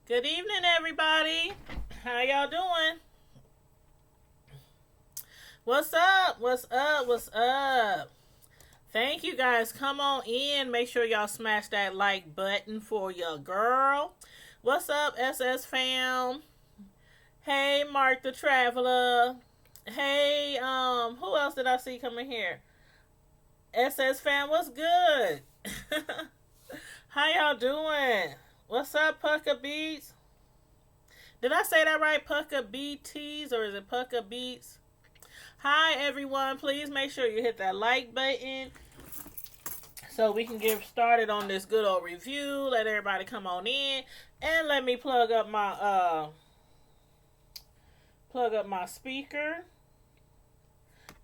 Good evening, everybody. How y'all doing? What's up? What's up? What's up? Thank you guys. Come on in. Make sure y'all smash that like button for your girl. What's up, SS fam? Hey, Mark the Traveler. Hey, who else did I see coming here? SS fam, what's good? How y'all doing? What's up, Pucka Beats? Did I say that right? Pucka BTs or is it Pucka Beats? Hi, everyone. Please make sure you hit that like button so we can get started on this good old review. Let everybody come on in and let me plug up my speaker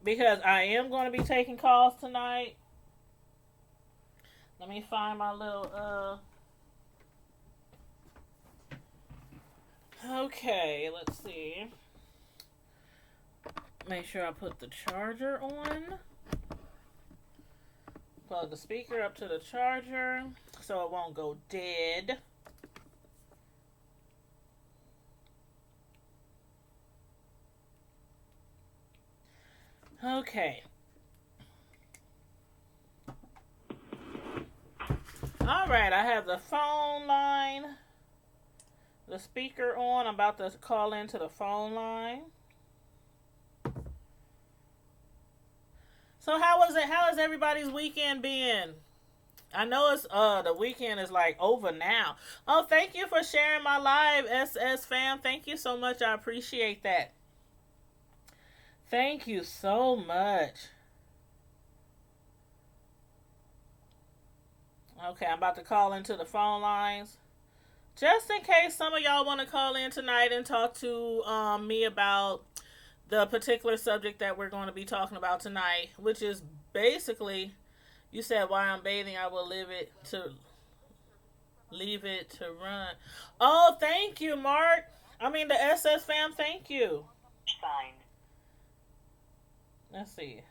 because I am going to be taking calls tonight. Let me find my little okay, let's see. Make sure I put the charger on. Plug the speaker up to the charger so it won't go dead. Okay. Alright, I have the phone line, the speaker on. I'm about to call into the phone line. So how was it? How has everybody's weekend been? I know it's the weekend is like over now. Oh, thank you for sharing my live, SS fam. Thank you so much. I appreciate that. Thank you so much. Okay, I'm about to call into the phone lines. Just in case some of y'all want to call in tonight and talk to me about the particular subject that we're going to be talking about tonight, which is basically, you said why I'm bathing, I will leave it to run. Oh, thank you, Mark. I mean the SS fam, thank you. Fine. Let's see.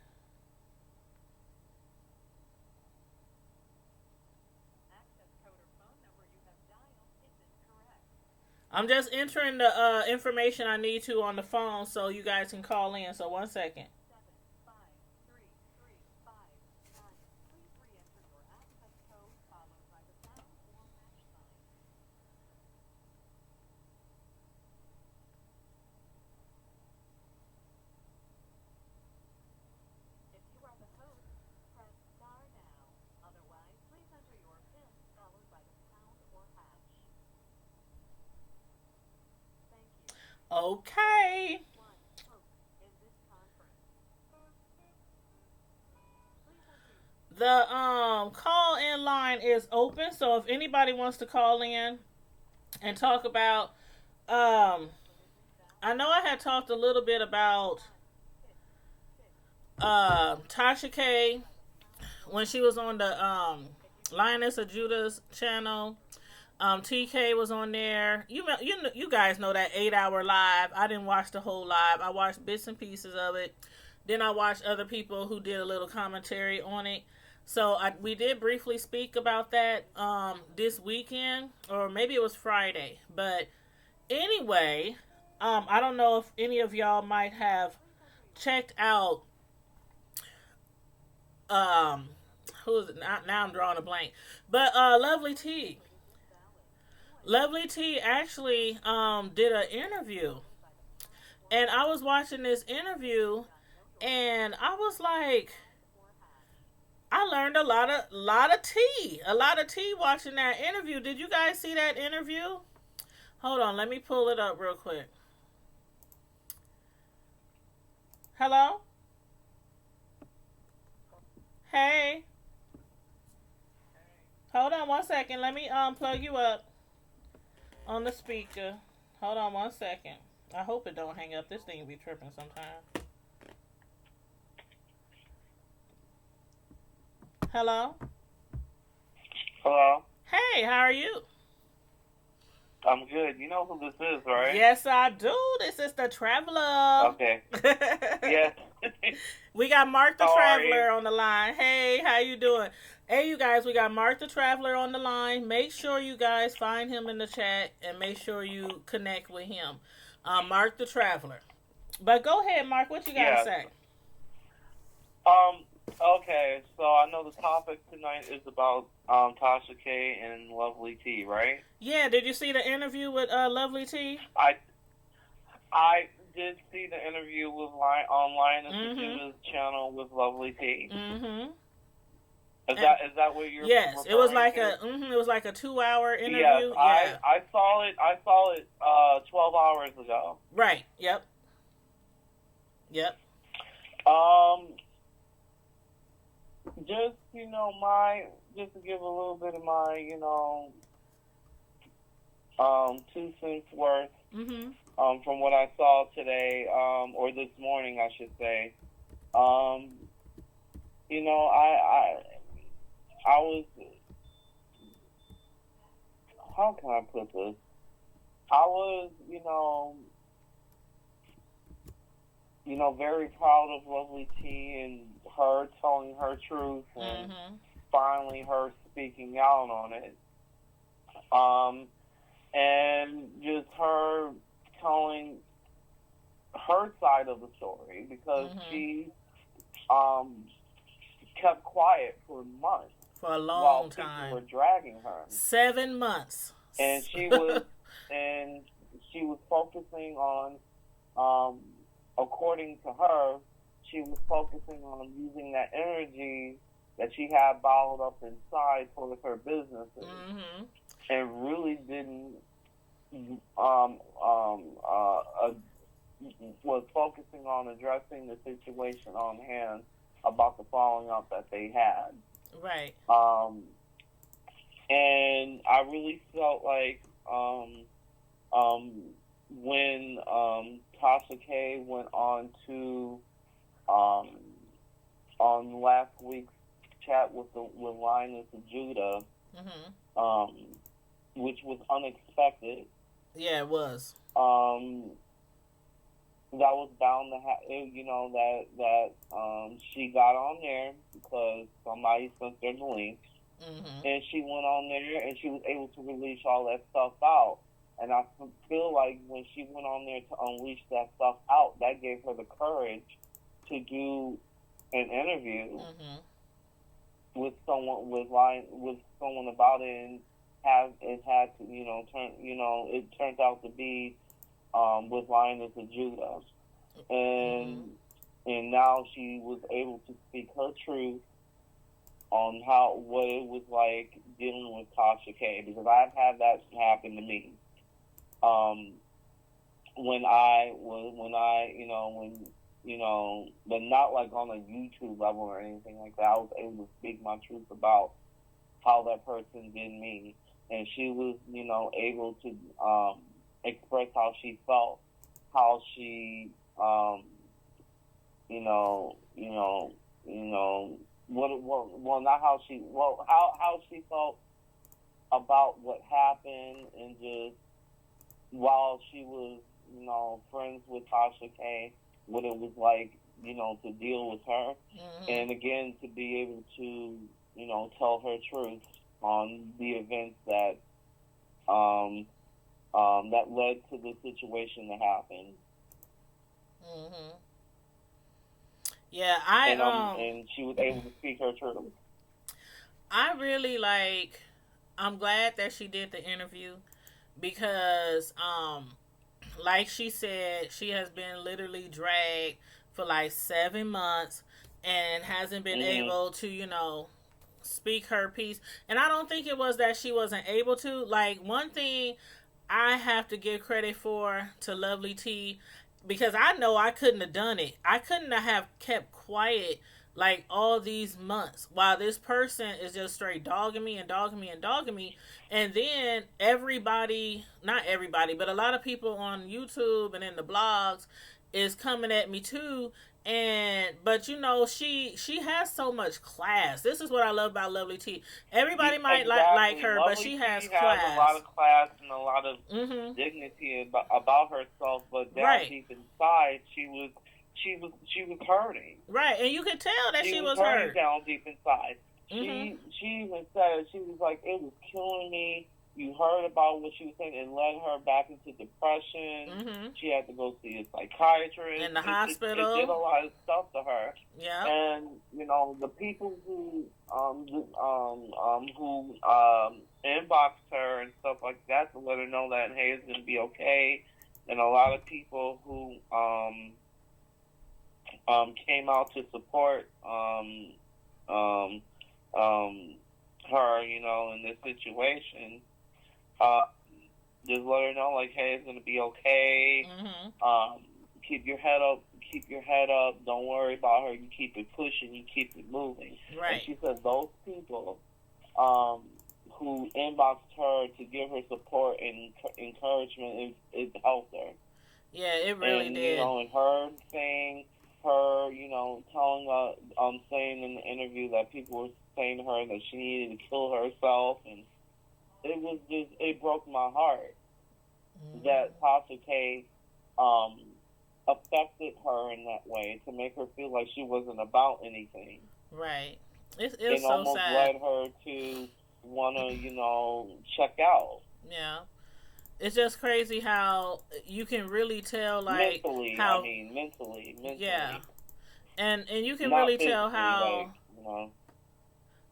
I'm just entering the information I need to on the phone so you guys can call in. So 1 second. Okay. The call in line is open, so if anybody wants to call in and talk about I know I had talked a little bit about Tasha K when she was on the Lioness of Judah's channel. TK was on there. You guys know that 8 hour live. I didn't watch the whole live. I watched bits and pieces of it. Then I watched other people who did a little commentary on it. So we did briefly speak about that this weekend, or maybe it was Friday. But anyway, I don't know if any of y'all might have checked out. Who is it? Now I'm drawing a blank. But Lovely T. Lovely T actually did an interview, and I was watching this interview, and I was like, I learned a lot of tea watching that interview. Did you guys see that interview? Hold on, let me pull it up real quick. Hello? Hey. Hold on 1 second. Let me plug you up on the speaker. Hold on 1 second. I hope it don't hang up. This thing be tripping sometimes. Hello? Hello? Hey, how are you? I'm good. You know who this is, right? Yes, I do. This is the Traveler. Okay. Yes. We got Mark the Traveler on the line. Hey, how you doing? Hey, you guys, we got Mark the Traveler on the line. Make sure you guys find him in the chat and make sure you connect with him. Mark the Traveler. But go ahead, Mark. What you got to Yeah. say? Okay, so I know the topic tonight is about Tasha K and Lovely T, right? Yeah, did you see the interview with Lovely T? I did see the interview with online at the Divas channel with Lovely T. Mm-hmm. Is that what you're? Yes, it was like to? it was like a 2-hour interview. Yes, yeah. I saw it 12 hours ago. Right. Yep. Just just to give a little bit of my 2 cents worth. Mm-hmm. From what I saw today, or this morning, I should say. I was, how can I put this? I was, very proud of Lovely T and her telling her truth and finally her speaking out on it. And just her telling her side of the story because she kept quiet for months. For a long while time. People were dragging her. 7 months. And she was focusing on according to her, she was focusing on using that energy that she had bottled up inside for her businesses. And really didn't was focusing on addressing the situation on hand about the falling out that they had. Right. And I really felt like when Tasha K went on to on last week's chat with Linus and Judah, which was unexpected. Yeah, it was. That was bound to that she got on there because somebody sent her the link, and she went on there and she was able to release all that stuff out. And I feel like when she went on there to unleash that stuff out, that gave her the courage to do an interview with someone with someone about it, and it turned out to be with Linus and Judah, and now she was able to speak her truth on what it was like dealing with Tasha K, because I've had that happen to me. But not like on a YouTube level or anything like that. I was able to speak my truth about how that person did me, and she was, able to express how she felt, how she, how she felt about what happened, and just while she was, friends with Tasha K, what it was like, to deal with her, and again to be able to, tell her truth on the events that that led to the situation that happened. Yeah, and she was able to speak her truth. I really I'm glad that she did the interview because, like she said, she has been literally dragged for 7 months and hasn't been able to, speak her piece. And I don't think it was that she wasn't able to. One thing I have to give credit to Lovely T, because I know I couldn't have done it. I couldn't have kept quiet all these months while this person is just straight dogging me. And then everybody, not everybody, but a lot of people on YouTube and in the blogs is coming at me too. But she has so much class. This is what I love about Lovely T. Everybody might like her, Lovely but she has T class. Has a lot of class and a lot of dignity about herself. But down deep inside, she was hurting. Right, and you could tell that she was hurting hurt. down deep inside. Mm-hmm. She even said, she was like, it was killing me. You heard about what she was saying. It led her back into depression. Mm-hmm. She had to go see a psychiatrist. In the It did hospital. a lot of stuff to her. Yeah. And you know, the people who inboxed her and stuff like that to let her know that hey, it's gonna be okay. And a lot of people who came out to support her, you know, in this situation. Just let her know, like, hey, it's gonna be okay. Mm-hmm. Keep your head up. Keep your head up. Don't worry about her. You keep it pushing. You keep it moving. Right. And she said those people who inboxed her to give her support and encouragement, it helped her. Yeah, it really and, did. You know, and her saying, her, you know, telling saying in the interview that people were saying to her that she needed to kill herself, and it was just, it broke my heart that Tasha K affected her in that way to make her feel like she wasn't about anything. Right. It's so almost sad. led her to want to, you know, check out. Yeah. It's just crazy how you can really tell, like, mentally. how, I mean, mentally. Yeah. And you can Not really tell how, like, you know.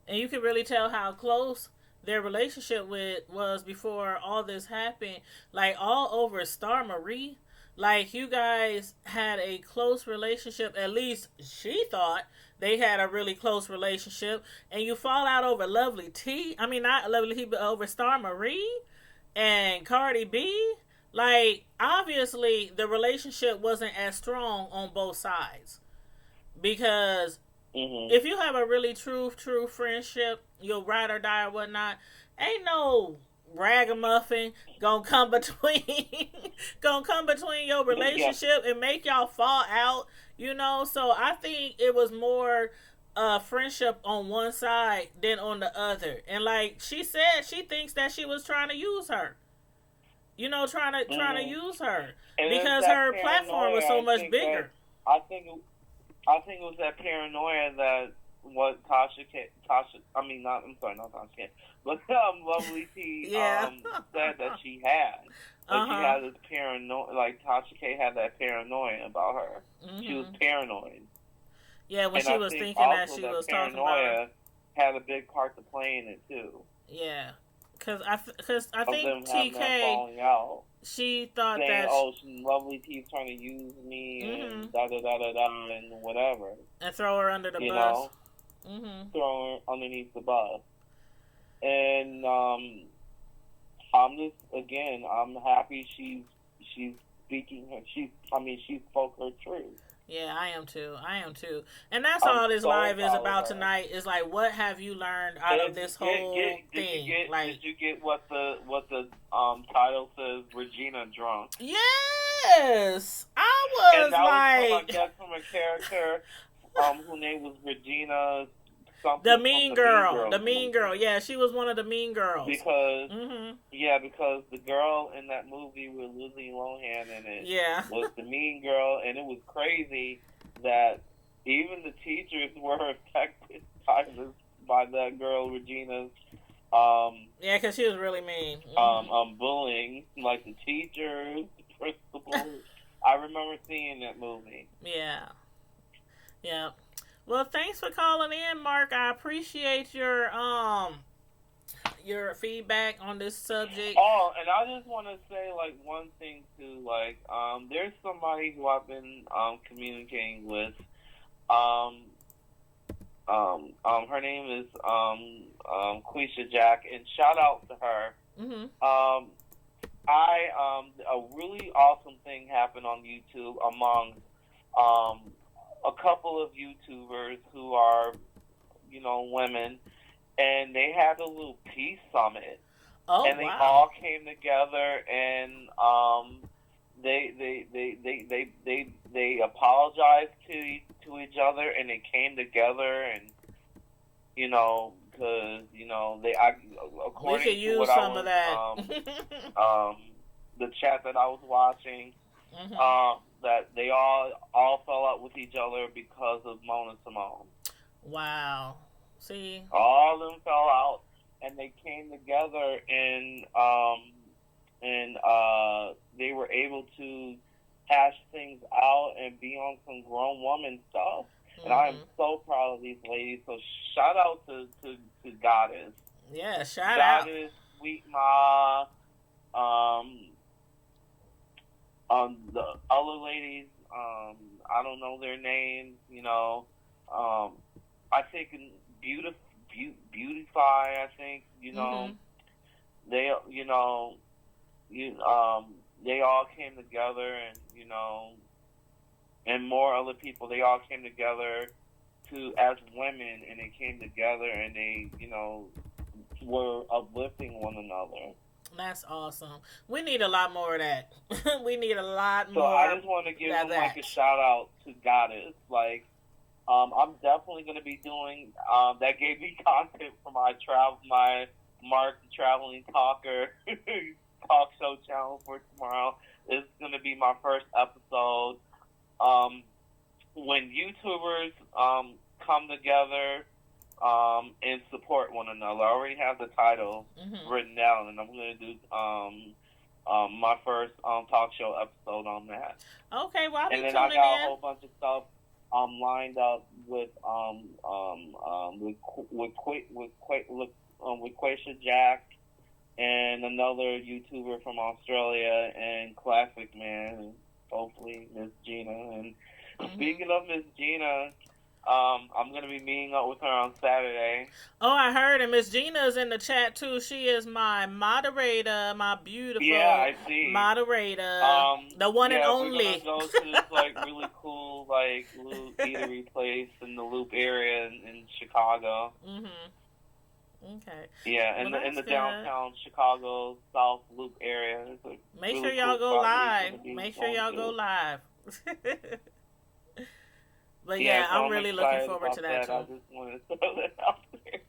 And you can really tell how close their relationship was before all this happened. Like, all over Star Marie. Like, you guys had a close relationship. At least she thought they had a really close relationship. And you fall out over Lovely T. I mean, not Lovely T, but over Star Marie and Cardi B. Like, obviously, the relationship wasn't as strong on both sides. Because if you have a really true friendship, you'll ride or die or whatnot, ain't no ragamuffin gonna come between your relationship and make y'all fall out, you know. So I think it was more friendship on one side than on the other. And like she said, she thinks that she was trying to use her, you know, trying to use her, and because her platform was so much bigger. I think it was that paranoia that what not Tasha K, but Lovely T said that she had. Like, she had this paranoia, like Tasha K had that paranoia about her. She was paranoid. Yeah, when she was thinking that she was talking about her. Had a big part to play in it too. Yeah, because I think TK, she thought saying, that Lovely T's trying to use me and da da da da da and whatever, and throw her under the bus. Throw her underneath the bus. And I'm happy she's speaking her. She spoke her truth. Yeah, I am too. And that's all this live is about tonight. Is like, what have you learned out of this whole thing? Did you get what the title says? Regina drunk. Yes, I was and that was from a character whose name was Regina. The mean girl. Yeah, she was one of the mean girls. Because because the girl in that movie with Lizzie Lohan in it was the mean girl, and it was crazy that even the teachers were affected by that girl Regina's. Because she was really mean. Bullying, like the teachers, the principals. I remember seeing that movie. Yeah. Well, thanks for calling in, Mark. I appreciate your feedback on this subject. Oh, and I just want to say, like, one thing too. Like, there's somebody who I've been communicating with. Her name is Quisha Jack, and shout out to her. A really awesome thing happened on YouTube among a couple of YouTubers who are, women, and they had a little peace summit. And they all came together, and they apologized to each other, and they came together, and because according we could use to what some I was, of that. The chat that I was watching, that they all fell out with each other because of Mona Simone. Wow. See, all of them fell out, and they came together, and they were able to hash things out and be on some grown woman stuff. And I am so proud of these ladies. So shout out to Goddess. Yeah, shout out. Goddess, Sweetma, the other ladies, I don't know their names, you know. I think Beautify, I think, you know, they, you know, they all came together, and, you know, and more other people, they all came together as women, and they came together, and they, you know, were uplifting one another. That's awesome. We need a lot more of that. We need a lot more. So I just want to give them like a shout out to Goddess. Like, I'm definitely going to be doing. That gave me content for my Mark the Traveling Talker talk show channel for tomorrow. It's going to be my first episode. When YouTubers come together and support one another. I already have the title written down, and I'm going to do my first talk show episode on that. Okay, well, and then I got a whole bunch of stuff lined up with Quaisha Jack and another YouTuber from Australia, and Classic Man, and hopefully Miss Gina. And speaking of Miss Gina, I'm going to be meeting up with her on Saturday. Oh, I heard, and Miss Gina is in the chat, too. She is my moderator, my beautiful moderator, the one and only. We're going to go to this, like, really cool, like, little eatery place in the Loop area in Chicago. Okay. Yeah, in the downtown Chicago South Loop area. Make sure y'all go live. Make sure y'all go live. But yeah, so I'm really looking forward to that too. I just wanted to throw that out there.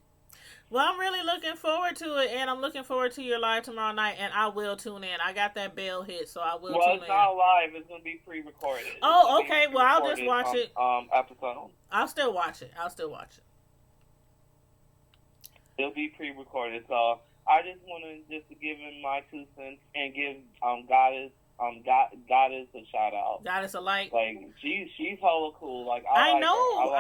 Well, I'm really looking forward to it, and I'm looking forward to your live tomorrow night, and I will tune in. I got that bell hit, so I will tune in. Well, it's not live. It's going to be pre-recorded. Oh, okay. Well, I'll just watch it. Episode. I'll still watch it. It'll be pre-recorded, so I just wanted to give him my 2 cents and give Goddess a shout out. Goddess a like. Like she's hella cool. Like I know.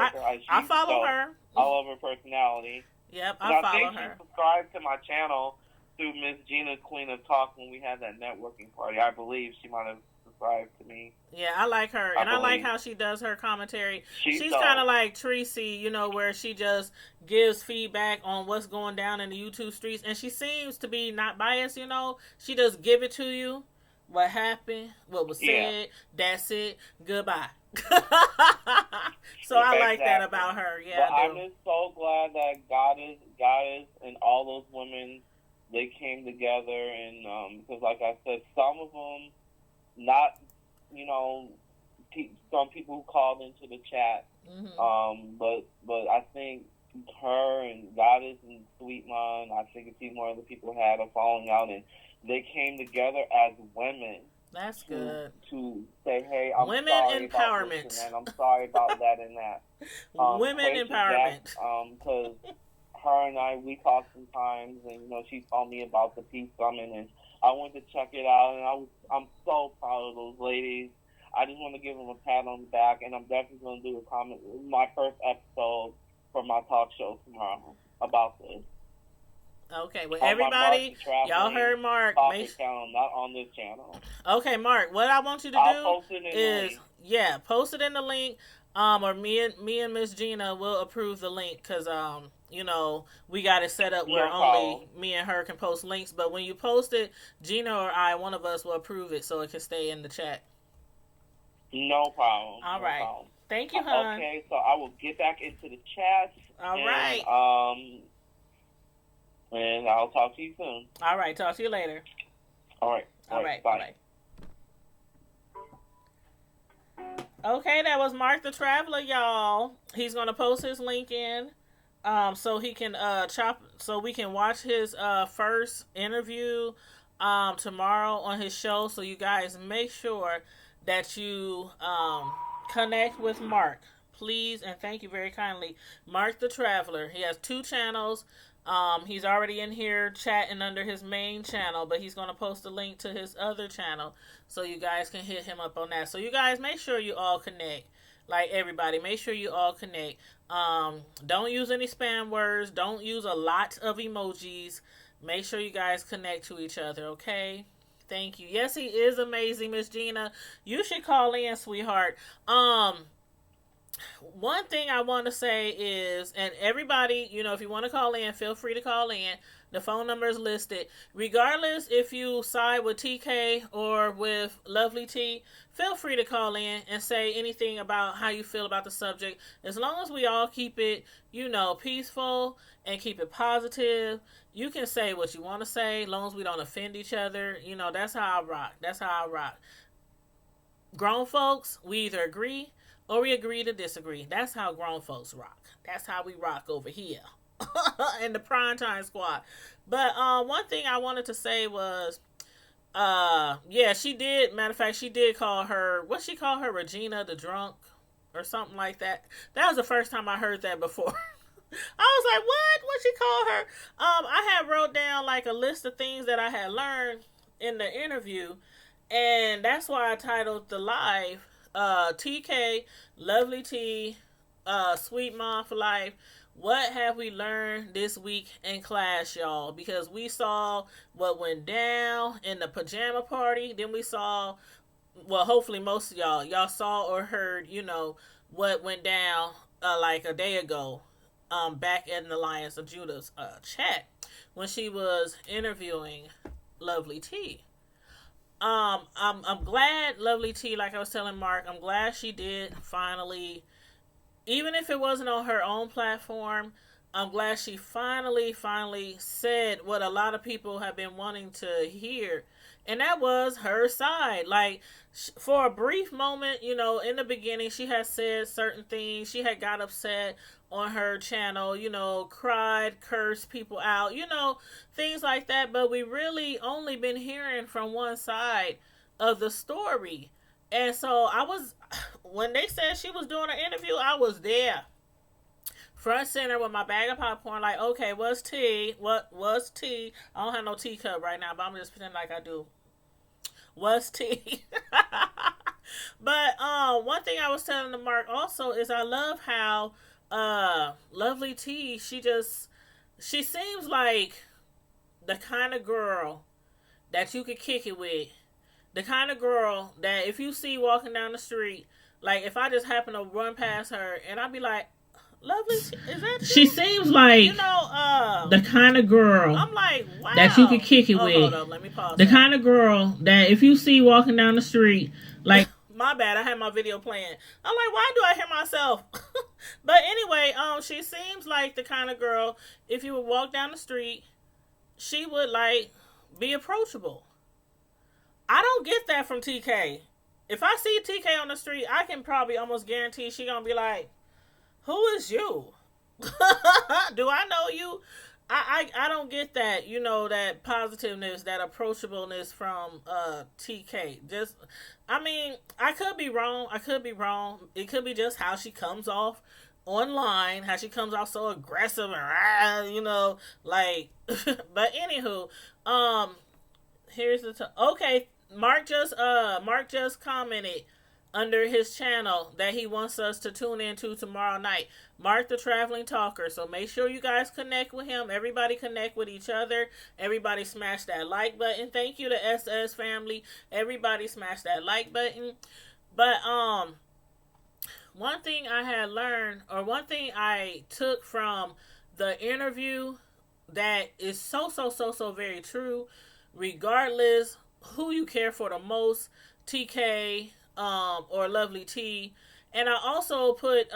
I follow her. I love her personality. Yep, I follow think her. She subscribed to my channel through Miss Gina, Queen of Talk, when we had that networking party. I believe she might have subscribed to me. Yeah, I like her, and I like how she does her commentary. She's kind of like Tracy, you know, where she just gives feedback on what's going down in the YouTube streets, and she seems to be not biased. You know, she just give it to you. What happened? What was said? That's it. Goodbye. So I like that about her. Yeah, but I'm just so glad that Goddess, and all those women, they came together, and because, like I said, some of them, not, you know, some people who called into the chat, but I think her and Goddess and Sweetma, and I think a few more other people had a falling out, and they came together as women. That's good. To say, hey, I'm women sorry empowerment. About this and I'm sorry about that and that. Women empowerment. Because her and I, we talked sometimes, and you know, she told me about the Peace Summit, and I went to check it out, and I'm so proud of those ladies. I just want to give them a pat on the back, and I'm definitely going to do my first episode for my talk show tomorrow about this. Okay, well, everybody, y'all heard Mark. Channel, not on this channel. Okay, Mark, what I want you to do is, post it in the link, or me and Miss Gina will approve the link, because, you know, we got it set up where only me and her can post links, but when you post it, Gina or I, one of us will approve it so it can stay in the chat. No problem. All right. Thank you, hon. Okay, so I will get back into the chat. All right. And I'll talk to you soon. All right. Talk to you later. All right. Bye. Bye. Okay, that was Mark the Traveler, y'all. He's gonna post his link in, so he can so we can watch his first interview tomorrow on his show. So you guys make sure that you connect with Mark. please and thank you very kindly, Mark the Traveler. He has 2 channels. He's already in here chatting under his main channel, but he's going to post a link to his other channel so you guys can hit him up on that. So you guys make sure you all connect. Like everybody, make sure you all connect. Don't use any spam words. Don't use a lot of emojis. Make sure you guys connect to each other, okay? Thank you. Yes, he is amazing, Miss Gina. You should call in, sweetheart. One thing I want to say is, and everybody, if you want to call in, feel free to call in. The phone number is listed. Regardless if you side with TK or with Lovely T, feel free to call in and say anything about how you feel about the subject. As long as we all keep it, peaceful and keep it positive, you can say what you want to say, as long as we don't offend each other. That's how I rock. That's how I rock. Grown folks, we either agree or we agree to disagree. That's how grown folks rock. That's how we rock over here in the Primetime Squad. But one thing I wanted to say was, she did. Matter of fact, she did call her. What she called her, Regina the drunk, or something like that. That was the first time I heard that before. I was like, what? What she called her? I had wrote down like a list of things that I had learned in the interview, and that's why I titled the live. TK, Lovely T, Sweetma4Life. What have we learned this week in class, y'all? Because we saw what went down in the pajama party. Then we saw, well, hopefully most of y'all saw or heard, what went down like a day ago, back in the Alliance of Judah's chat when she was interviewing Lovely T. I'm glad Lovely T, like I was telling Mark, I'm glad she did finally, even if it wasn't on her own platform, I'm glad she finally said what a lot of people have been wanting to hear, and that was her side. Like, for a brief moment, in the beginning, she had said certain things. She had got upset on her channel, cried, cursed people out, things like that. But we really only been hearing from one side of the story. And so when they said she was doing an interview, I was there. Front center with my bag of popcorn, like, okay, what's tea? What's tea? I don't have no teacup right now, but I'm just pretending like I do. What's tea? But one thing I was telling the Mark also is I love how Lovely T, she seems like the kind of girl that you could kick it with. The kind of girl that if you see walking down the street, like if I just happen to run past her and I'd be like, Lovely, is that you? She seems like the kind of girl I'm like, wow, that you could kick it with. Hold up, let me pause. The kind of girl that if you see walking down the street, like my bad, I had my video playing. I'm like, why do I hear myself? But anyway, she seems like the kind of girl, if you would walk down the street, she would like be approachable. I don't get that from TK. If I see TK on the street, I can probably almost guarantee she gonna be like, who is you? Do I know you? I don't get that, that positiveness, that approachableness from TK. I could be wrong. It could be just how she comes off online, how she comes off so aggressive and like but anywho, here's okay, Mark just commented under his channel that he wants us to tune into tomorrow night. Mark the Traveling Talker. So make sure you guys connect with him. Everybody connect with each other. Everybody smash that like button. Thank you to SS family. Everybody smash that like button. But one thing I had learned, or one thing I took from the interview that is so very true, regardless who you care for the most, TK or Lovely T. And I also put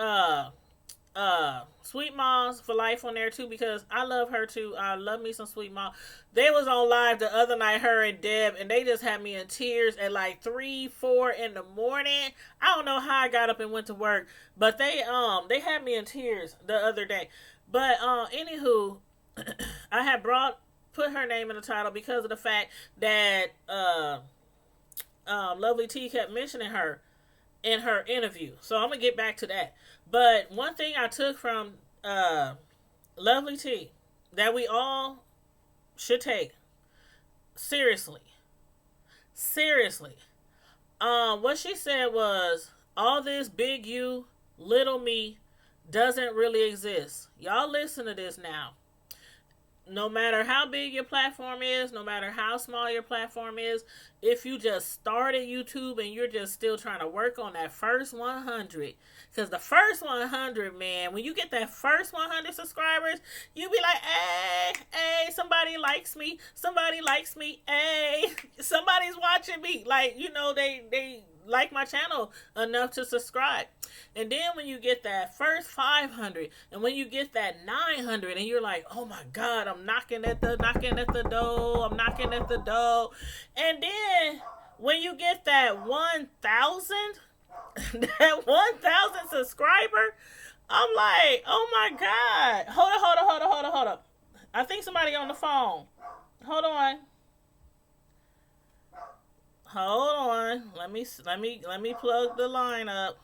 Sweetma4Life on there too, because I love her too. I love me some Sweetma. They was on live the other night, her and Deb, and they just had me in tears at like 3-4 in the morning. I don't know how I got up and went to work, but they had me in tears the other day. But anywho, I had put her name in the title because of the fact that Lovely T kept mentioning her. in her interview. So I'm gonna get back to that. But one thing I took from Lovely T that we all should take seriously, seriously. What she said was all this big you, little me doesn't really exist. Y'all listen to this now. No matter how big your platform is, no matter how small your platform is, if you just started YouTube and you're just still trying to work on that first 100, because the first 100, man, when you get that first 100 subscribers, you be like, hey, somebody likes me, hey, somebody's watching me. Like, they like my channel enough to subscribe. And then when you get that first 500 and when you get that 900 and you're like, oh my God, I'm knocking at the door. And then when you get that 1,000, that 1,000 subscriber, I'm like, oh my God. Hold up. I think somebody on the phone. Hold on. Let me plug the line up.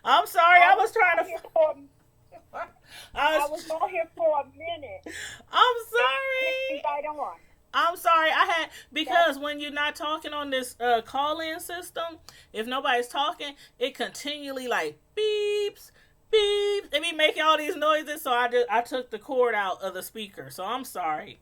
I'm sorry, I was trying to. I was on here for a minute. I'm sorry. Right on. I'm sorry. Because when you're not talking on this call-in system, if nobody's talking, it continually like beeps, beeps. It be making all these noises, so I took the cord out of the speaker. So I'm sorry.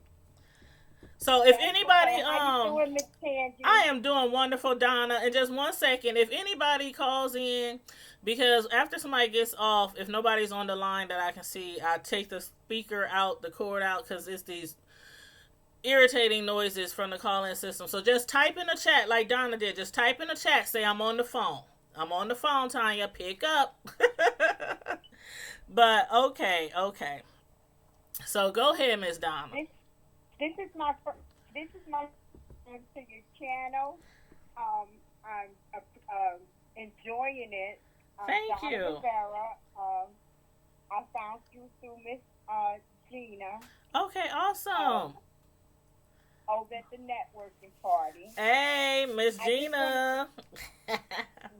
So if anybody, how you doing, Miss Tangy? I am doing wonderful, Donna. And just 1 second, if anybody calls in, because after somebody gets off, if nobody's on the line that I can see, I take the speaker out, the cord out, because it's these irritating noises from the call-in system. So just type in the chat like Donna did. Just type in the chat, say I'm on the phone. I'm on the phone, Tanya. Pick up. But okay. So go ahead, Miss Donna. This is my to your channel. I'm enjoying it. Thank Donna you. Rivera. I found you through Miss Gina. Okay, awesome. Over at the networking party. Hey, Miss Gina.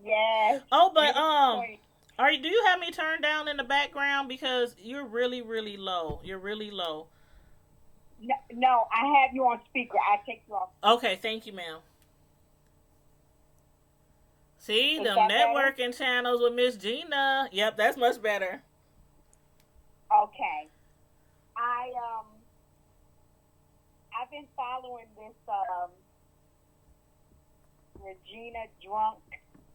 Yes. Oh, but do you have me turned down in the background because you're really, really low? You're really low. No, I have you on speaker. I take you off. Okay, thank you, ma'am. See, them networking better? Channels with Miss Gina. Yep, that's much better. Okay. I've been following this Regina Drunk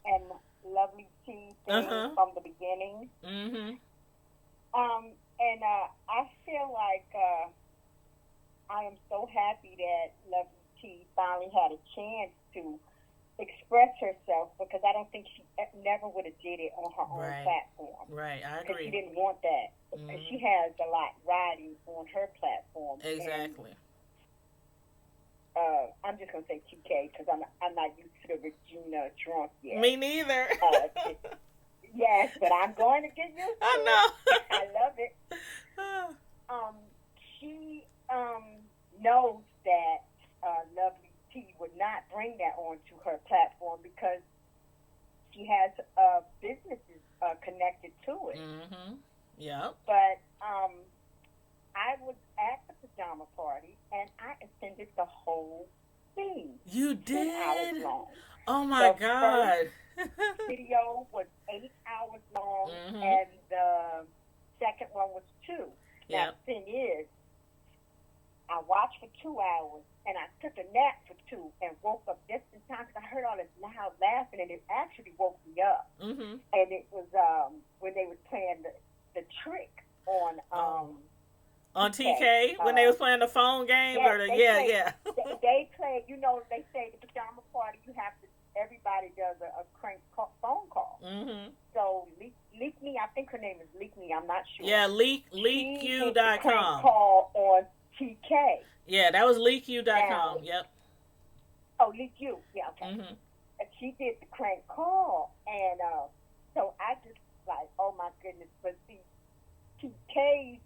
and Lovely T thing from the beginning. Mm-hmm. And I feel like I am so happy that Lovely T finally had a chance to express herself, because I don't think she never would have did it on her own platform. Right, I agree. Because she didn't want that. Because she has a lot riding on her platform. Exactly. And, I'm just gonna say TK because I'm not used to the Regina Drunk yet. Me neither. Yes, but I'm going to get used to it. I know. I love it. She knows that Lovely T would not bring that onto her platform because she has businesses connected to it. Mm-hmm. Yep. But I was at the pajama party and I attended the whole thing. You did? 10 hours long. Oh my God. The video was 8 hours long, and the second one was 2. Now, Yep. the thing is, I watched for 2 hours, and I took a nap for 2 and woke up just in time because I heard all this loud laughing, and it actually woke me up. Mm-hmm. And it was when they was playing the trick on TK when they was playing the phone game. Yeah, they played. You know, they say the pajama party. You have to. Everybody does a crank phone call. Mm-hmm. So Leak Me. I think her name is Leak Me. I'm not sure. Yeah, leakyou.com. Crank call on TK. Yeah, that was leakyou.com. Yep. Oh, Leak You. Yeah, okay. Mm-hmm. And she did the crank call, and so I just like, oh my goodness. But see, TK's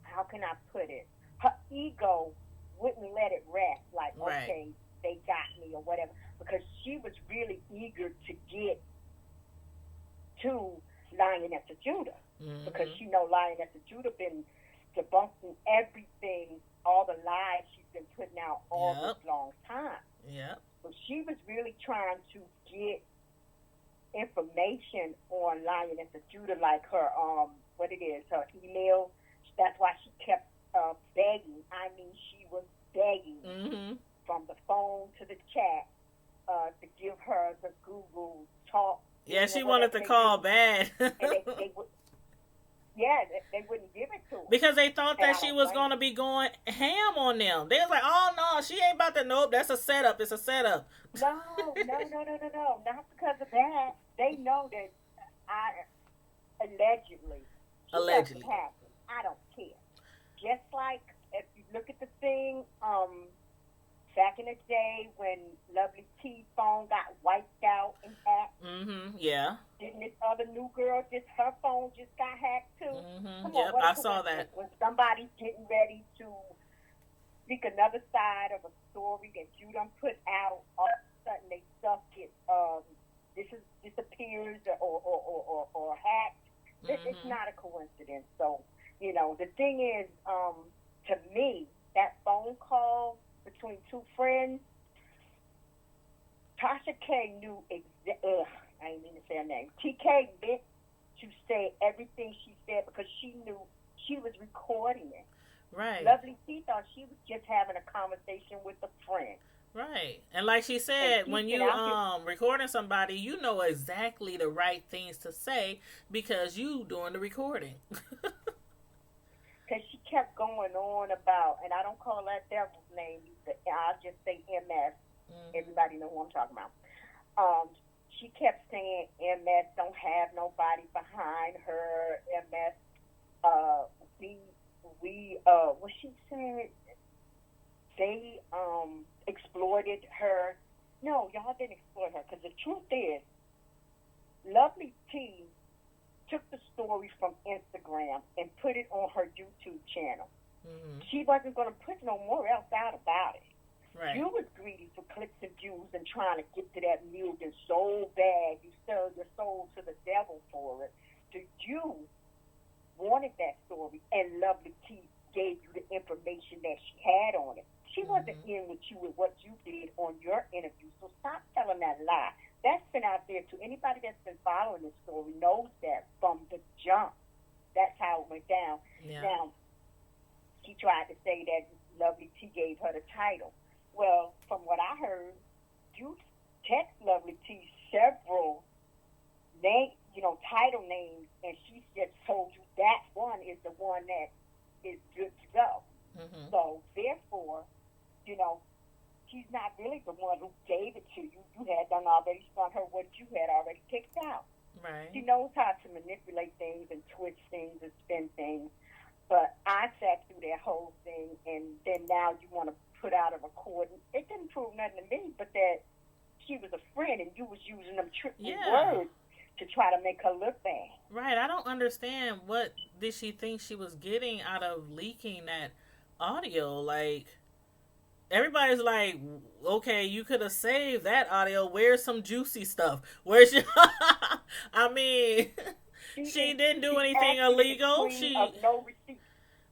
how can I put it? Her ego wouldn't let it rest. Like, okay, they got me or whatever, because she was really eager to get to Lioness of Judah, because she know Lioness of Judah been debunking everything, all the lies she's been putting out all this long time. Yeah. So she was really trying to get information on Lioness of Judah, like her what it is, her email. That's why she kept begging. I mean, she was begging from the phone to the chat to give her the Google Talk. Yeah, she wanted to call bad. And they wouldn't give it to her. Because they thought that she was going to be going ham on them. They was like, oh, no, she ain't about to. Nope, that's a setup. It's a setup. No. Not because of that. They know that allegedly. Happened. I don't care. Just like if you look at the thing, back in the day when LovelyTi phone got wiped out and hacked. Mm-hmm. Yeah. Didn't this other new girl her phone just got hacked too? Mm-hmm. Come yep, on, I saw that. When somebody's getting ready to speak another side of a story that you done put out, all of a sudden they stuff gets disappears or hacked. It's not a coincidence. So, you know, the thing is, to me, that phone call between two friends, Tasha K knew I didn't mean to say her name. TK meant to say everything she said because she knew she was recording it. Right. LovelyTi thought she was just having a conversation with a friend. Right. And like she said, when you recording somebody, you know exactly the right things to say because you doing the recording. Because she kept going on about, and I don't call that devil's name either. I'll just say MS. Everybody know who I'm talking about. She kept saying MS don't have nobody behind her. MS, what she said, they exploited her. No, y'all didn't exploit her, because the truth is, LovelyTi took the story from Instagram and put it on her YouTube channel. She wasn't going to put no more else out about it. Right. You was greedy for clicks and views and trying to get to that million so bad. You sold your soul to the devil for it. So you wanted that story, and LovelyTi gave you the information that she had on it. She wasn't in with you with what you did on your interview, so stop telling that lie. That's been out there too. Anybody that's been following this story knows that from the jump. That's how it went down. Yeah. Now, she tried to say that LovelyTi gave her the title. Well, from what I heard, you text LovelyTi several title names, and she just told you that one is the one that is good to go. So, therefore, she's not really the one who gave it to you. You had done already spun her what you had already picked out. Right. She knows how to manipulate things and twitch things and spin things. But I sat through that whole thing, and then now you want to put out a recording. It didn't prove nothing to me, but that she was a friend, and you was using them tricky words to try to make her look bad. Right. I don't understand what did she think she was getting out of leaking that audio. Like, everybody's like, okay, you could have saved that audio. Where's some juicy stuff? Where's your... I mean, she didn't do anything illegal. No receipts.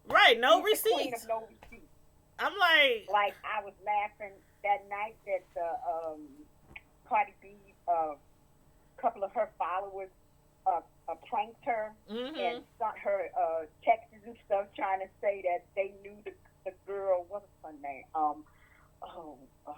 Right, no She's the queen receipts. of no receipts. I'm like... Like, I was laughing that night that Cardi B, a couple of her followers pranked her Mm-hmm. and sent her texts and stuff trying to say that they knew the girl. What was her name? Oh God,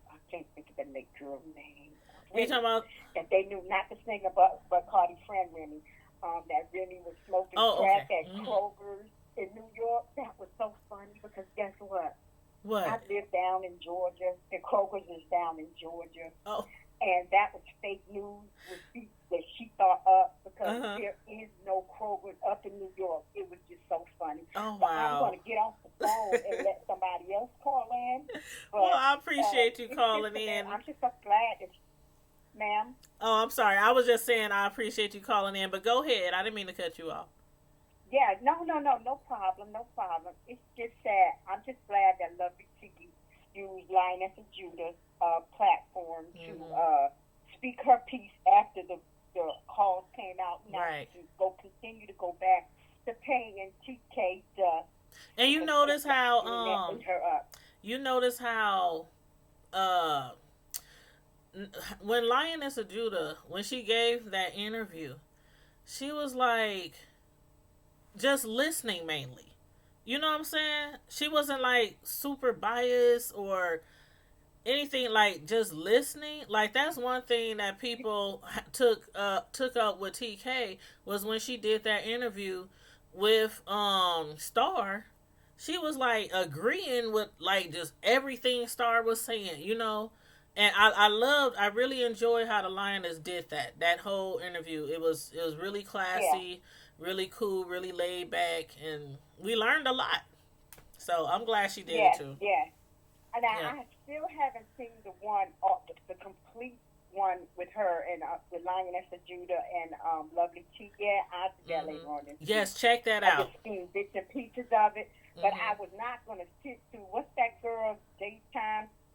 I can't think of the girl's name. You talking about? That they knew not the singer, but Cardi's friend Remy. That Remy was smoking crack at Kroger's in New York. That was so funny because guess what? What? I live down in Georgia. The Kroger's is down in Georgia. Oh. And that was fake news that she thought up because there is no Kroger up in New York. It was just so funny. Oh, wow. But I'm going to get off the phone and let somebody else call in. But, well, I appreciate you calling in. I'm just so glad that, ma'am. Oh, I'm sorry. I was just saying I appreciate you calling in, but go ahead. I didn't mean to cut you off. Yeah, no problem. It's just that I'm just glad that LovelyTi used Lioness of Judah's platform to speak her piece after the calls came out. Now to continue to go back to paying TK dust. And you notice how when Lioness of Judah, when she gave that interview, she was like just listening mainly. You know what I'm saying? She wasn't like super biased or anything, like just listening. Like that's one thing that people took up with TK was when she did that interview with Star. She was like agreeing with like just everything Star was saying, you know. And I really enjoyed how the Lioness did that whole interview. It was really classy, really cool, really laid back, and we learned a lot. So I'm glad she did it too. Yeah. And I still haven't seen the one, the complete one with her and with Lioness of Judah and LovelyTi yet. I'll do that later on. Yes, check that out. I've just seen bits and pieces of it, but I was not going to sit through, what's that girl,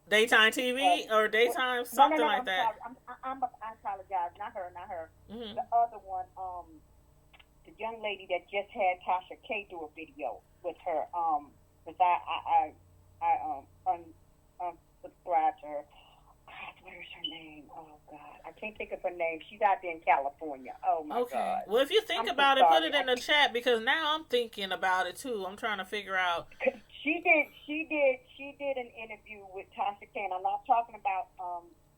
Daytime TV or daytime something like that. I apologize. Not her. Mm-hmm. The other one, the young lady that just had Tasha K do a video with her. Because I unsubscribed to her. God, where's her name? Oh God, I can't think of her name. She's out there in California. Oh my God. Well, if you think about it, put it in the chat because now I'm thinking about it too. I'm trying to figure out. She did an interview with Tasha K, and I'm not talking about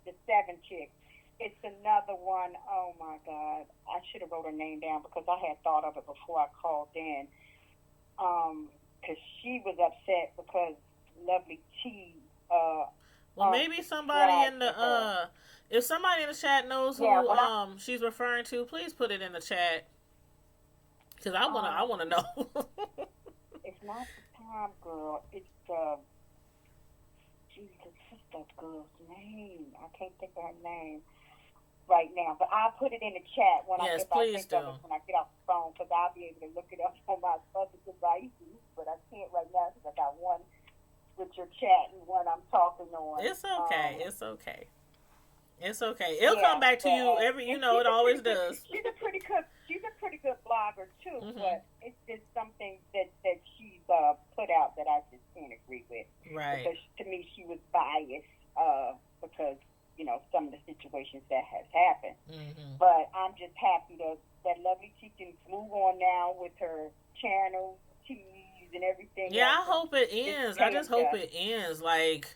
the 7 chick. It's another one. Oh my God, I should have wrote her name down because I had thought of it before I called in. Because she was upset because LovelyTi. Well, maybe somebody in the if somebody in the chat knows who she's referring to, please put it in the chat because I wanna know. It's not the Tom girl. It's Jesus, what's that girl's name? I can't think of her name right now, but I'll put it in the chat when I get off the phone because I'll be able to look it up on my other devices, but I can't right now because I got one with your chat and one I'm talking on. It's okay. It's okay. It'll come back to you it always does. She's a pretty good blogger too, but it's just something that she's put out that I just can't agree with. Right. Because to me she was biased because some of the situations that has happened. But I'm just happy that LovelyTi can move on now with her channel, TVs, and everything. Yeah, I hope it ends. I just hope it ends. Like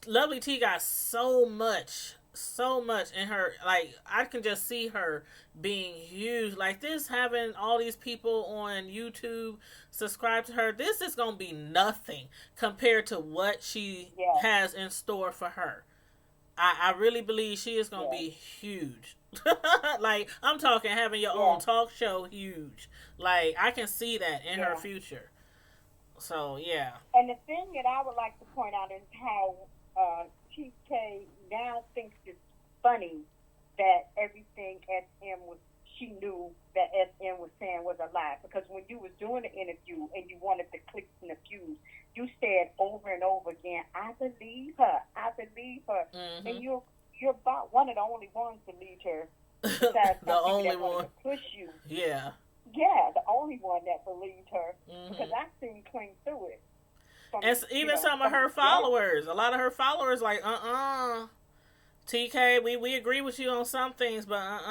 LovelyTi got so much in her. Like I can just see her being huge. Like this, having all these people on YouTube subscribe to her. This is gonna be nothing compared to what she has in store for her. I really believe she is going to be huge. Like, I'm talking having your own talk show huge. Like, I can see that in her future. So, yeah. And the thing that I would like to point out is how TK now thinks it's funny that everything she knew that SM was saying was a lie. Because when you was doing the interview and you wanted the clicks and the views, you said over and over again, I believe her. And you're about one of the only ones to lead her. The only one. To push you. Yeah. Yeah, the only one that believed her. Because I seen clean through it. And even some of her followers, a lot of her followers like, TK, we agree with you on some things, but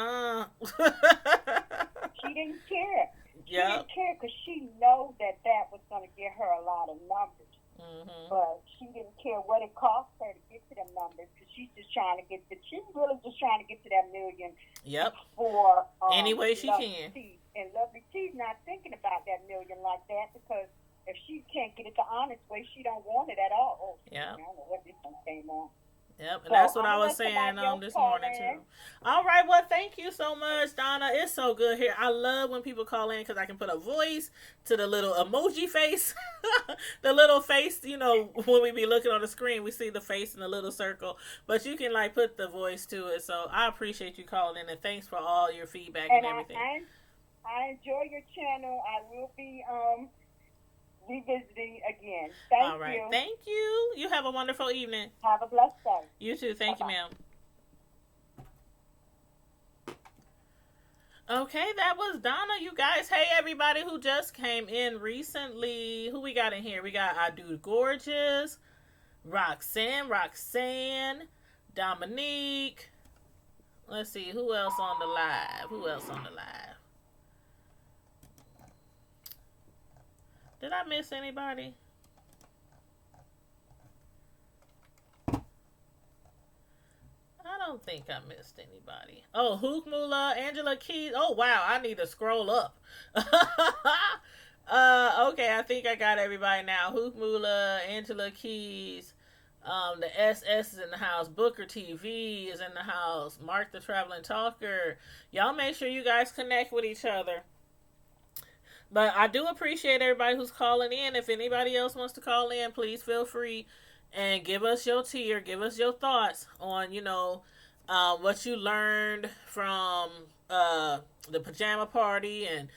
she didn't care. She Yep. didn't care because she knows that was going to get her a lot of numbers. Mm-hmm. But she didn't care what it cost her to get to them numbers because she's just trying to she's really just trying to get to that million. Yep. For any way she can. And Lovely T's not thinking about that million like that because if she can't get it the honest way, she don't want it at all. Oh, yeah. I don't know what this one came on. Yep, and that's what I was saying this morning too. All right, well, thank you so much, Donna. It's so good here. I love when people call in because I can put a voice to the little emoji face, the little face. You know, when we be looking on the screen, we see the face in the little circle, but you can like put the voice to it. So I appreciate you calling in, and thanks for all your feedback and everything. I enjoy your channel. I will be revisiting again. Thank you. All right. Thank you. You have a wonderful evening. Have a blessed day. You too. Thank you, ma'am. Okay, that was Donna, you guys. Hey, everybody who just came in recently. Who we got in here? We got I Do Gorgeous, Roxanne, Dominique. Let's see, who else on the live? Did I miss anybody? I don't think I missed anybody. Oh, Hookmula, Angela Keys. Oh, wow, I need to scroll up. Okay, I think I got everybody now. Hookmula, Angela Keys, the SS is in the house. Booker TV is in the house. Mark the Traveling Talker. Y'all make sure you guys connect with each other. But I do appreciate everybody who's calling in. If anybody else wants to call in, please feel free and give us your tea or give us your thoughts on, what you learned from the pajama party and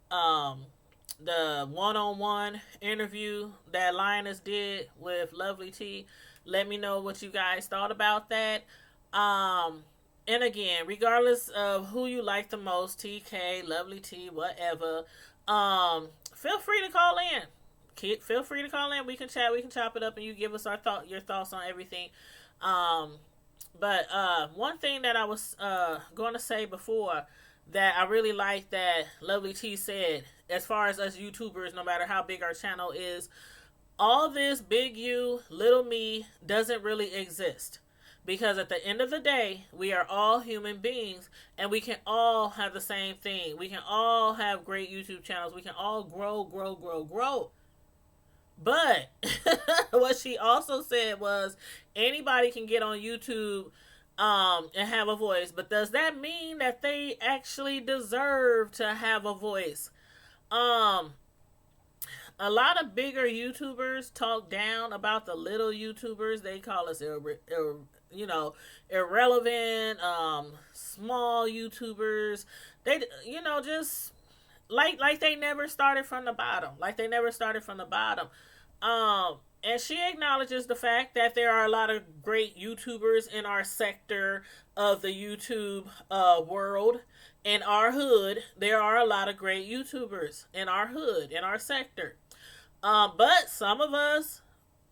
the one-on-one interview that Lioness did with Lovely T. Let me know what you guys thought about that. And again, regardless of who you like the most, TK, Lovely T, whatever, feel free to call in. Feel free to call in. We can chat. We can chop it up, and you give us your thoughts on everything. But one thing that I was going to say before that I really like that Lovely T said, as far as us YouTubers, no matter how big our channel is, all this big you, little me doesn't really exist. Because at the end of the day, we are all human beings, and we can all have the same thing. We can all have great YouTube channels. We can all grow. But what she also said was anybody can get on YouTube and have a voice. But does that mean that they actually deserve to have a voice? A lot of bigger YouTubers talk down about the little YouTubers. They call us irrelevant, small YouTubers. They, just like they never started from the bottom. And she acknowledges the fact that there are a lot of great YouTubers in our sector of the YouTube world. In our hood, there are a lot of great YouTubers in our hood, in our sector. But some of us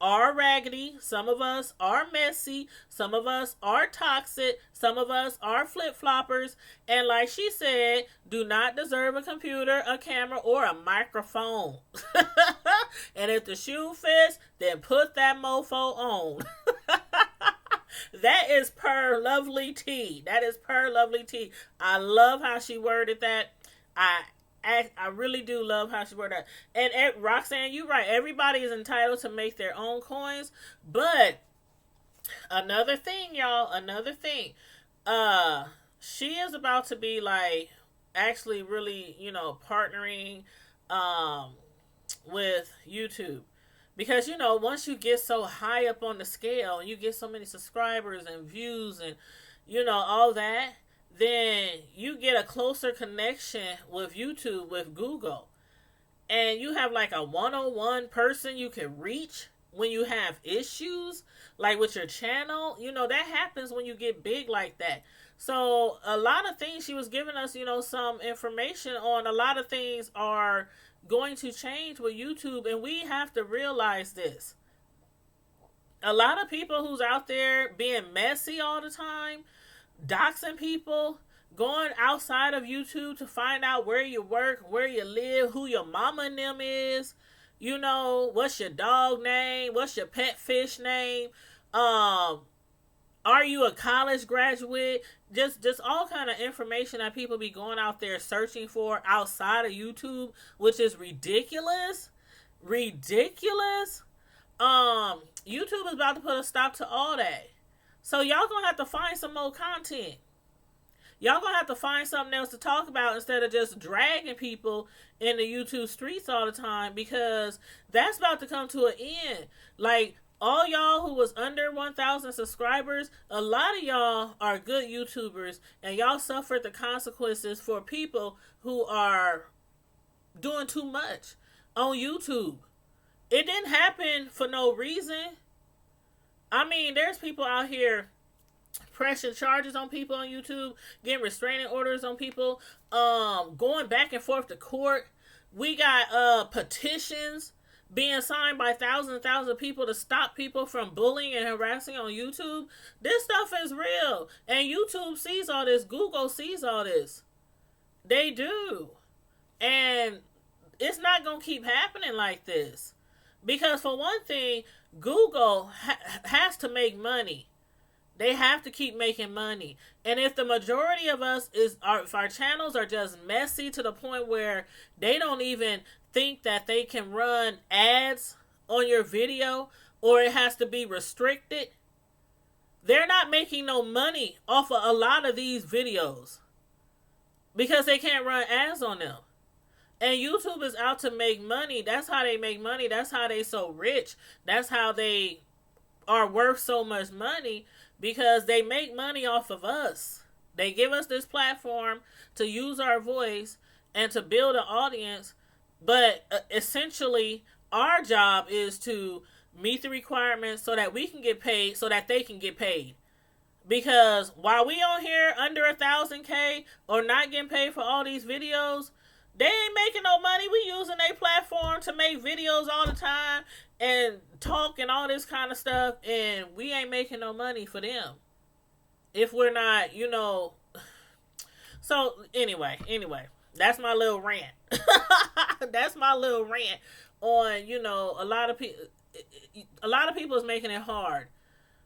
are raggedy, some of us are messy, some of us are toxic, some of us are flip-floppers, and like she said, do not deserve a computer, a camera, or a microphone. And if the shoe fits, then put that mofo on. That is per Lovely T. I love how she worded that. I really do love how she worded that. And Roxanne, you're right. Everybody is entitled to make their own coins. But another thing, y'all. She is about to be like actually really, partnering with YouTube. Because, once you get so high up on the scale and you get so many subscribers and views and, all that, then you get a closer connection with YouTube, with Google. And you have like a one-on-one person you can reach when you have issues, like with your channel. That happens when you get big like that. So a lot of things she was giving us, some information on. A lot of things are going to change with YouTube, and we have to realize this. A lot of people who's out there being messy all the time, doxing people, going outside of YouTube to find out where you work, where you live, who your mama and them is, you know, what's your dog name, what's your pet fish name, are you a college graduate? Just all kind of information that people be going out there searching for outside of YouTube, which is ridiculous. Ridiculous. YouTube is about to put a stop to all that. So y'all gonna have to find some more content. Y'all gonna have to find something else to talk about instead of just dragging people in the YouTube streets all the time, because that's about to come to an end. Like, all y'all who was under 1,000 subscribers, a lot of y'all are good YouTubers, and y'all suffered the consequences for people who are doing too much on YouTube. It didn't happen for no reason. I mean, there's people out here pressing charges on people on YouTube, getting restraining orders on people, going back and forth to court. We got petitions being signed by thousands and thousands of people to stop people from bullying and harassing on YouTube. This stuff is real. And YouTube sees all this. Google sees all this. They do. And it's not going to keep happening like this. Because for one thing, Google has to make money. They have to keep making money. And if the majority of us if our channels are just messy to the point where they don't even think that they can run ads on your video, or it has to be restricted, they're not making no money off of a lot of these videos because they can't run ads on them. And YouTube is out to make money. That's how they make money. That's how they so rich. That's how they are worth so much money, because they make money off of us. They give us this platform to use our voice and to build an audience. But essentially, our job is to meet the requirements so that we can get paid, so that they can get paid. Because while we on here under 1,000K or not getting paid for all these videos, they ain't making no money. We using their platform to make videos all the time and talk and all this kind of stuff, and we ain't making no money for them if we're not, you know. So anyway, that's my little rant. That's my little rant on, you know, a lot of people is making it hard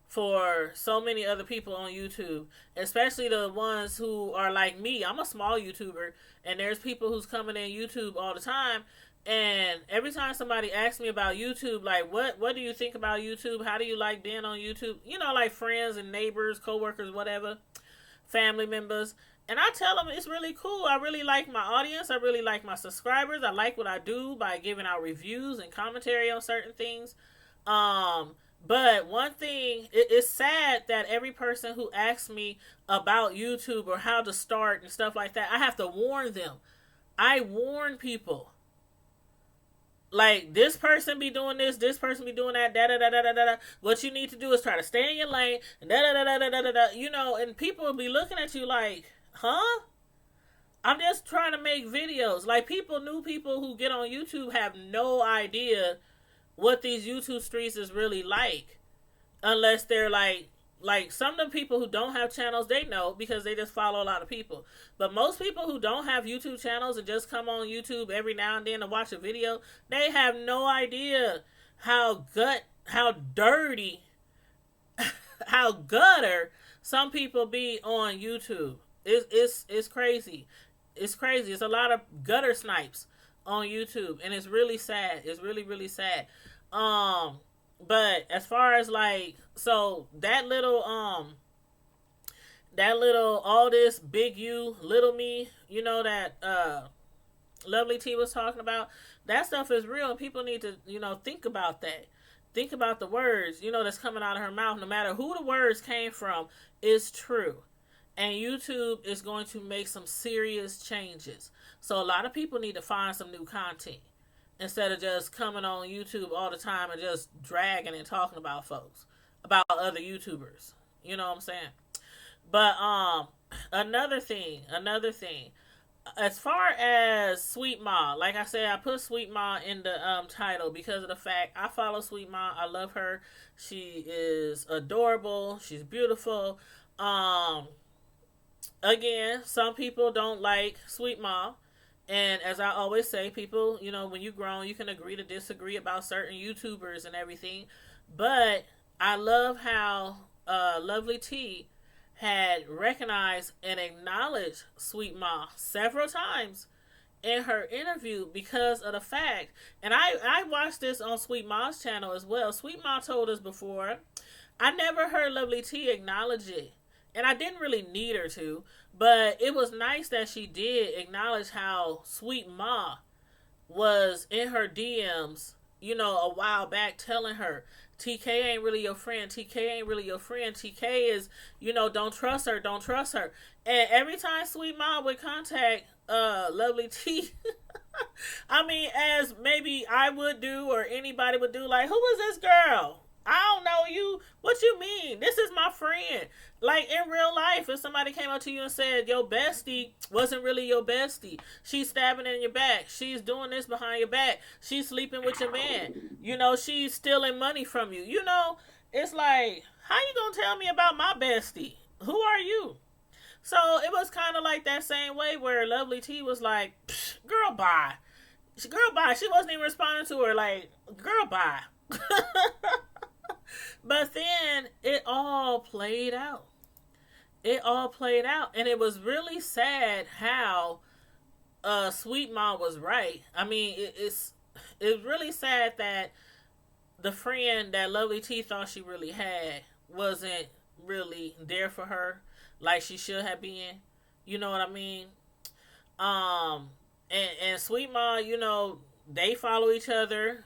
for so many other people on YouTube, especially the ones who are like me. I'm a small YouTuber, and there's people who's coming in YouTube all the time, and every time somebody asks me about YouTube, like, what do you think about YouTube? How do you like being on YouTube? You know, like friends and neighbors, coworkers, whatever, family members. And I tell them it's really cool. I really like my audience. I really like my subscribers. I like what I do by giving out reviews and commentary on certain things. But one thing, it's sad that every person who asks me about YouTube or how to start and stuff like that, I have to warn them. I warn people. Like, this person be doing this person be doing that, da-da-da-da-da-da. What you need to do is try to stay in your lane, da-da-da-da-da-da-da. You know, and people will be looking at you like, huh? I'm just trying to make videos. Like, new people who get on YouTube have no idea what these YouTube streets is really like, unless they're like some of the people who don't have channels, they know because they just follow a lot of people. But most people who don't have YouTube channels and just come on YouTube every now and then to watch a video, they have no idea how dirty, how gutter some people be on YouTube. It's crazy. It's crazy. It's a lot of gutter snipes on YouTube, and it's really sad. It's really, really sad. But as far as like, so that little all this big you, little me, you know, that Lovely T was talking about, that stuff is real, and people need to, you know, think about that. Think about the words, you know, that's coming out of her mouth. No matter who the words came from, is true. And YouTube is going to make some serious changes. So a lot of people need to find some new content instead of just coming on YouTube all the time and just dragging and talking about folks, about other YouTubers. You know what I'm saying? But another thing, as far as Sweetma, like I said, I put Sweetma in the title because of the fact I follow Sweetma. I love her. She is adorable. She's beautiful. again, some people don't like Sweetma. And as I always say, people, when you grown, you can agree to disagree about certain YouTubers and everything. But I love how Lovely T had recognized and acknowledged Sweetma several times in her interview because of the fact, and I watched this on Sweet Ma's channel as well. Sweet Ma told us before, I never heard Lovely T acknowledge it. And I didn't really need her to, but it was nice that she did acknowledge how Sweet Ma was in her DMs, a while back telling her, TK ain't really your friend. TK ain't really your friend. TK is, don't trust her. Don't trust her. And every time Sweet Ma would contact Lovely T, I mean, as maybe I would do or anybody would do, like, who is this girl? I don't know you. What you mean? This is my friend. Like in real life, if somebody came up to you and said your bestie wasn't really your bestie, she's stabbing in your back, she's doing this behind your back, she's sleeping with your man, she's stealing money from you. It's like, how you gonna tell me about my bestie? Who are you? So it was kind of like that same way where Lovely T was like, girl, bye. Girl, bye. She wasn't even responding to her, like, girl, bye. But then it all played out. It all played out. And it was really sad how Sweet Ma was right. I mean, it's really sad that the friend that Lovely T thought she really had wasn't really there for her like she should have been. You know what I mean? And Sweet Ma, they follow each other.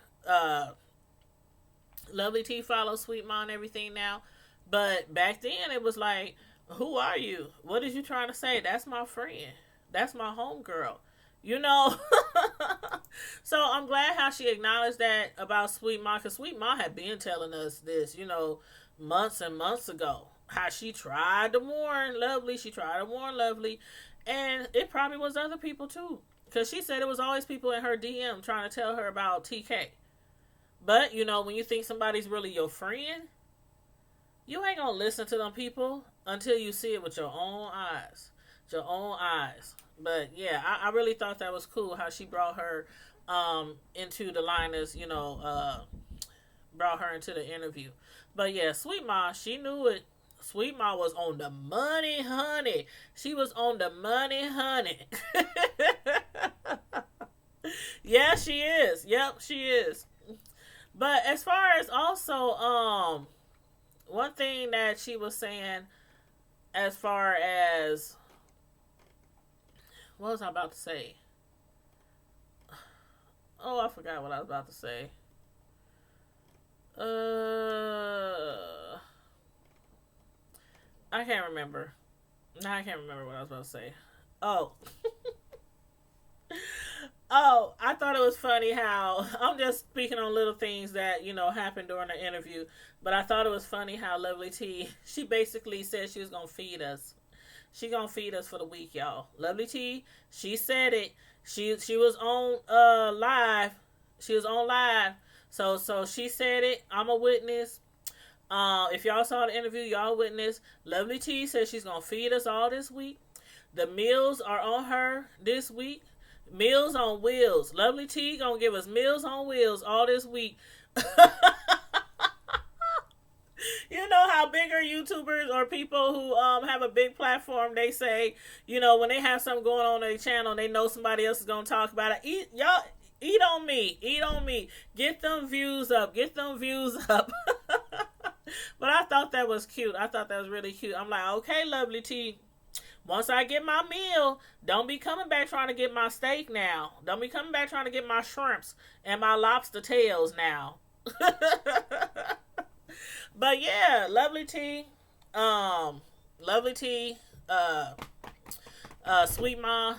Lovely T follows Sweet Ma and everything now. But back then it was like, who are you? What is you trying to say? That's my friend. That's my homegirl. So I'm glad how she acknowledged that about Sweet Ma, because Sweet Ma had been telling us this, months and months ago. How she tried to warn Lovely. She tried to warn Lovely. And it probably was other people too. Because she said it was always people in her DM trying to tell her about TK. But, when you think somebody's really your friend, you ain't going to listen to them people until you see it with your own eyes. Your own eyes. But, yeah, I really thought that was cool how she brought her into the liners, brought her into the interview. But, yeah, Sweet Ma, she knew it. Sweet Ma was on the money, honey. She was on the money, honey. Yeah, she is. Yep, she is. But as far as also, one thing that she was saying, as far as, what was I about to say? Oh, I forgot what I was about to say. I can't remember. No, I can't remember what I was about to say. Oh. Oh, I thought it was funny how, I'm just speaking on little things that, happened during the interview, but I thought it was funny how Lovely T, she basically said she was going to feed us. She going to feed us for the week, y'all. Lovely T, she said it. She was on live. She was on live. So she said it. I'm a witness. If y'all saw the interview, y'all witness. Lovely T said she's going to feed us all this week. The meals are on her this week. Meals on wheels. Lovely T gonna give us meals on wheels all this week. You know how bigger YouTubers or people who have a big platform, they say, when they have something going on their channel, they know somebody else is gonna talk about it. Eat on me. Eat on me. Get them views up. Get them views up. But I thought that was cute. I thought that was really cute. I'm like, okay, Lovely T. Once I get my meal, don't be coming back trying to get my steak now. Don't be coming back trying to get my shrimps and my lobster tails now. But yeah, Lovely T, Sweet Ma,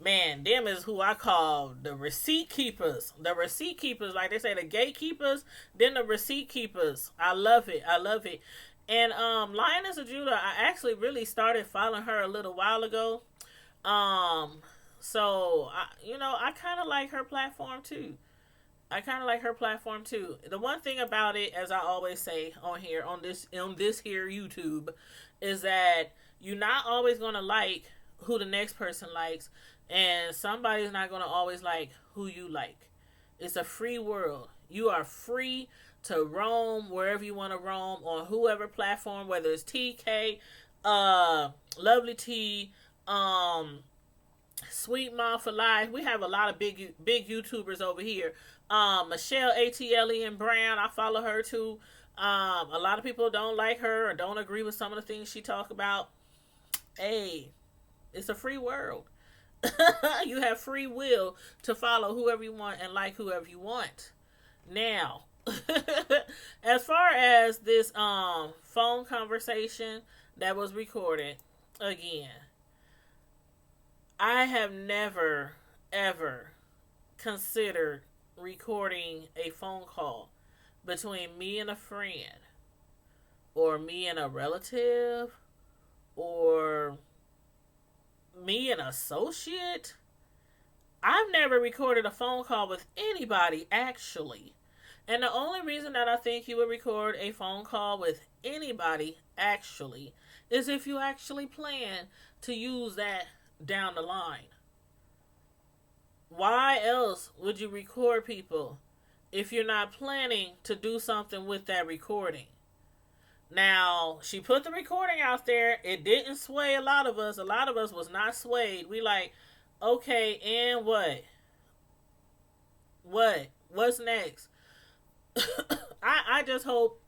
man, them is who I call the receipt keepers. The receipt keepers, like they say, the gatekeepers, then the receipt keepers. I love it. I love it. And Lioness of Judah, I actually really started following her a little while ago. So I kind of like her platform too. The one thing about it, as I always say on this here YouTube, is that You're not always going to like who the next person likes, and somebody's not going to always like who you like. It's a free world. You are free to roam wherever you want to roam on whoever platform, whether it's TK, Lovely T, Sweetma4Life. We have a lot of big YouTubers over here. Michelle ATLE Brown, I follow her too. A lot of people don't like her or don't agree with some of the things she talk about. Hey, it's a free world. You have free will to follow whoever you want and like whoever you want. Now, as far as this phone conversation that was recorded, again, I have never ever considered recording a phone call between me and a friend, or me and a relative, or me and an associate. I've never recorded a phone call with anybody, actually. And the only reason that I think you would record a phone call with anybody, actually, is if you actually plan to use that down the line. Why else would you record people if you're not planning to do something with that recording? Now, she put the recording out there. It didn't sway a lot of us. A lot of us was not swayed. We like, okay, and what? What's next? I just hope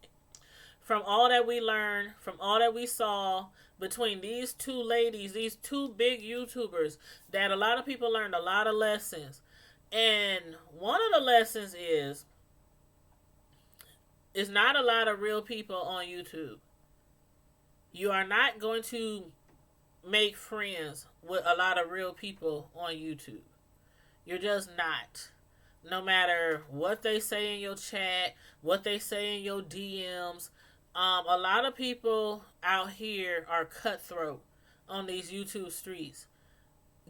from all that we learned, from all that we saw between these two ladies, these two big YouTubers, that a lot of people learned a lot of lessons. And one of the lessons is, it's not a lot of real people on YouTube. You are not going to make friends with a lot of real people on YouTube. You're just not. No matter what they say in your chat, what they say in your DMs, a lot of people out here are cutthroat on these YouTube streets.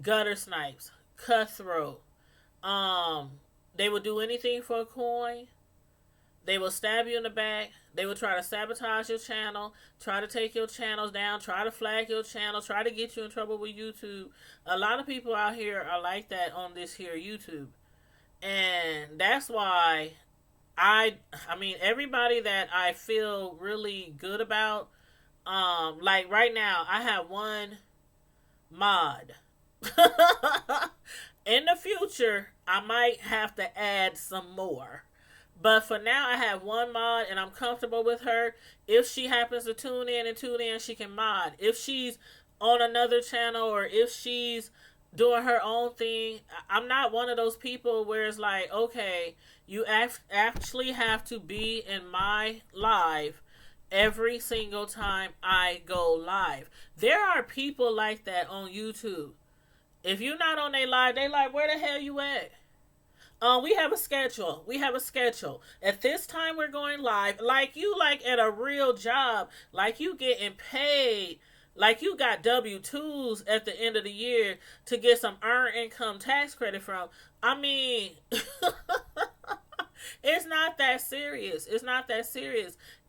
Gutter snipes, cutthroat. They will do anything for a coin. They will stab you in the back. They will try to sabotage your channel, try to take your channels down, try to flag your channel, try to get you in trouble with YouTube. A lot of people out here are like that on this here YouTube. And that's why I mean, everybody that I feel really good about, like right now, I have one mod. In the future, I might have to add some more. But for now, I have one mod, and I'm comfortable with her. If she happens to tune in, she can mod. If she's on another channel, or if she's doing her own thing, I'm not one of those people where it's like, okay, you actually have to be in my live every single time I go live. There are people like that on YouTube. If you're not on their live, they like, where the hell you at? We have a schedule. At this time, we're going live. Like you, like at a real job. Like you getting paid. Like you got W-2s at the end of the year to get some earned income tax credit from. I mean, it's not that serious.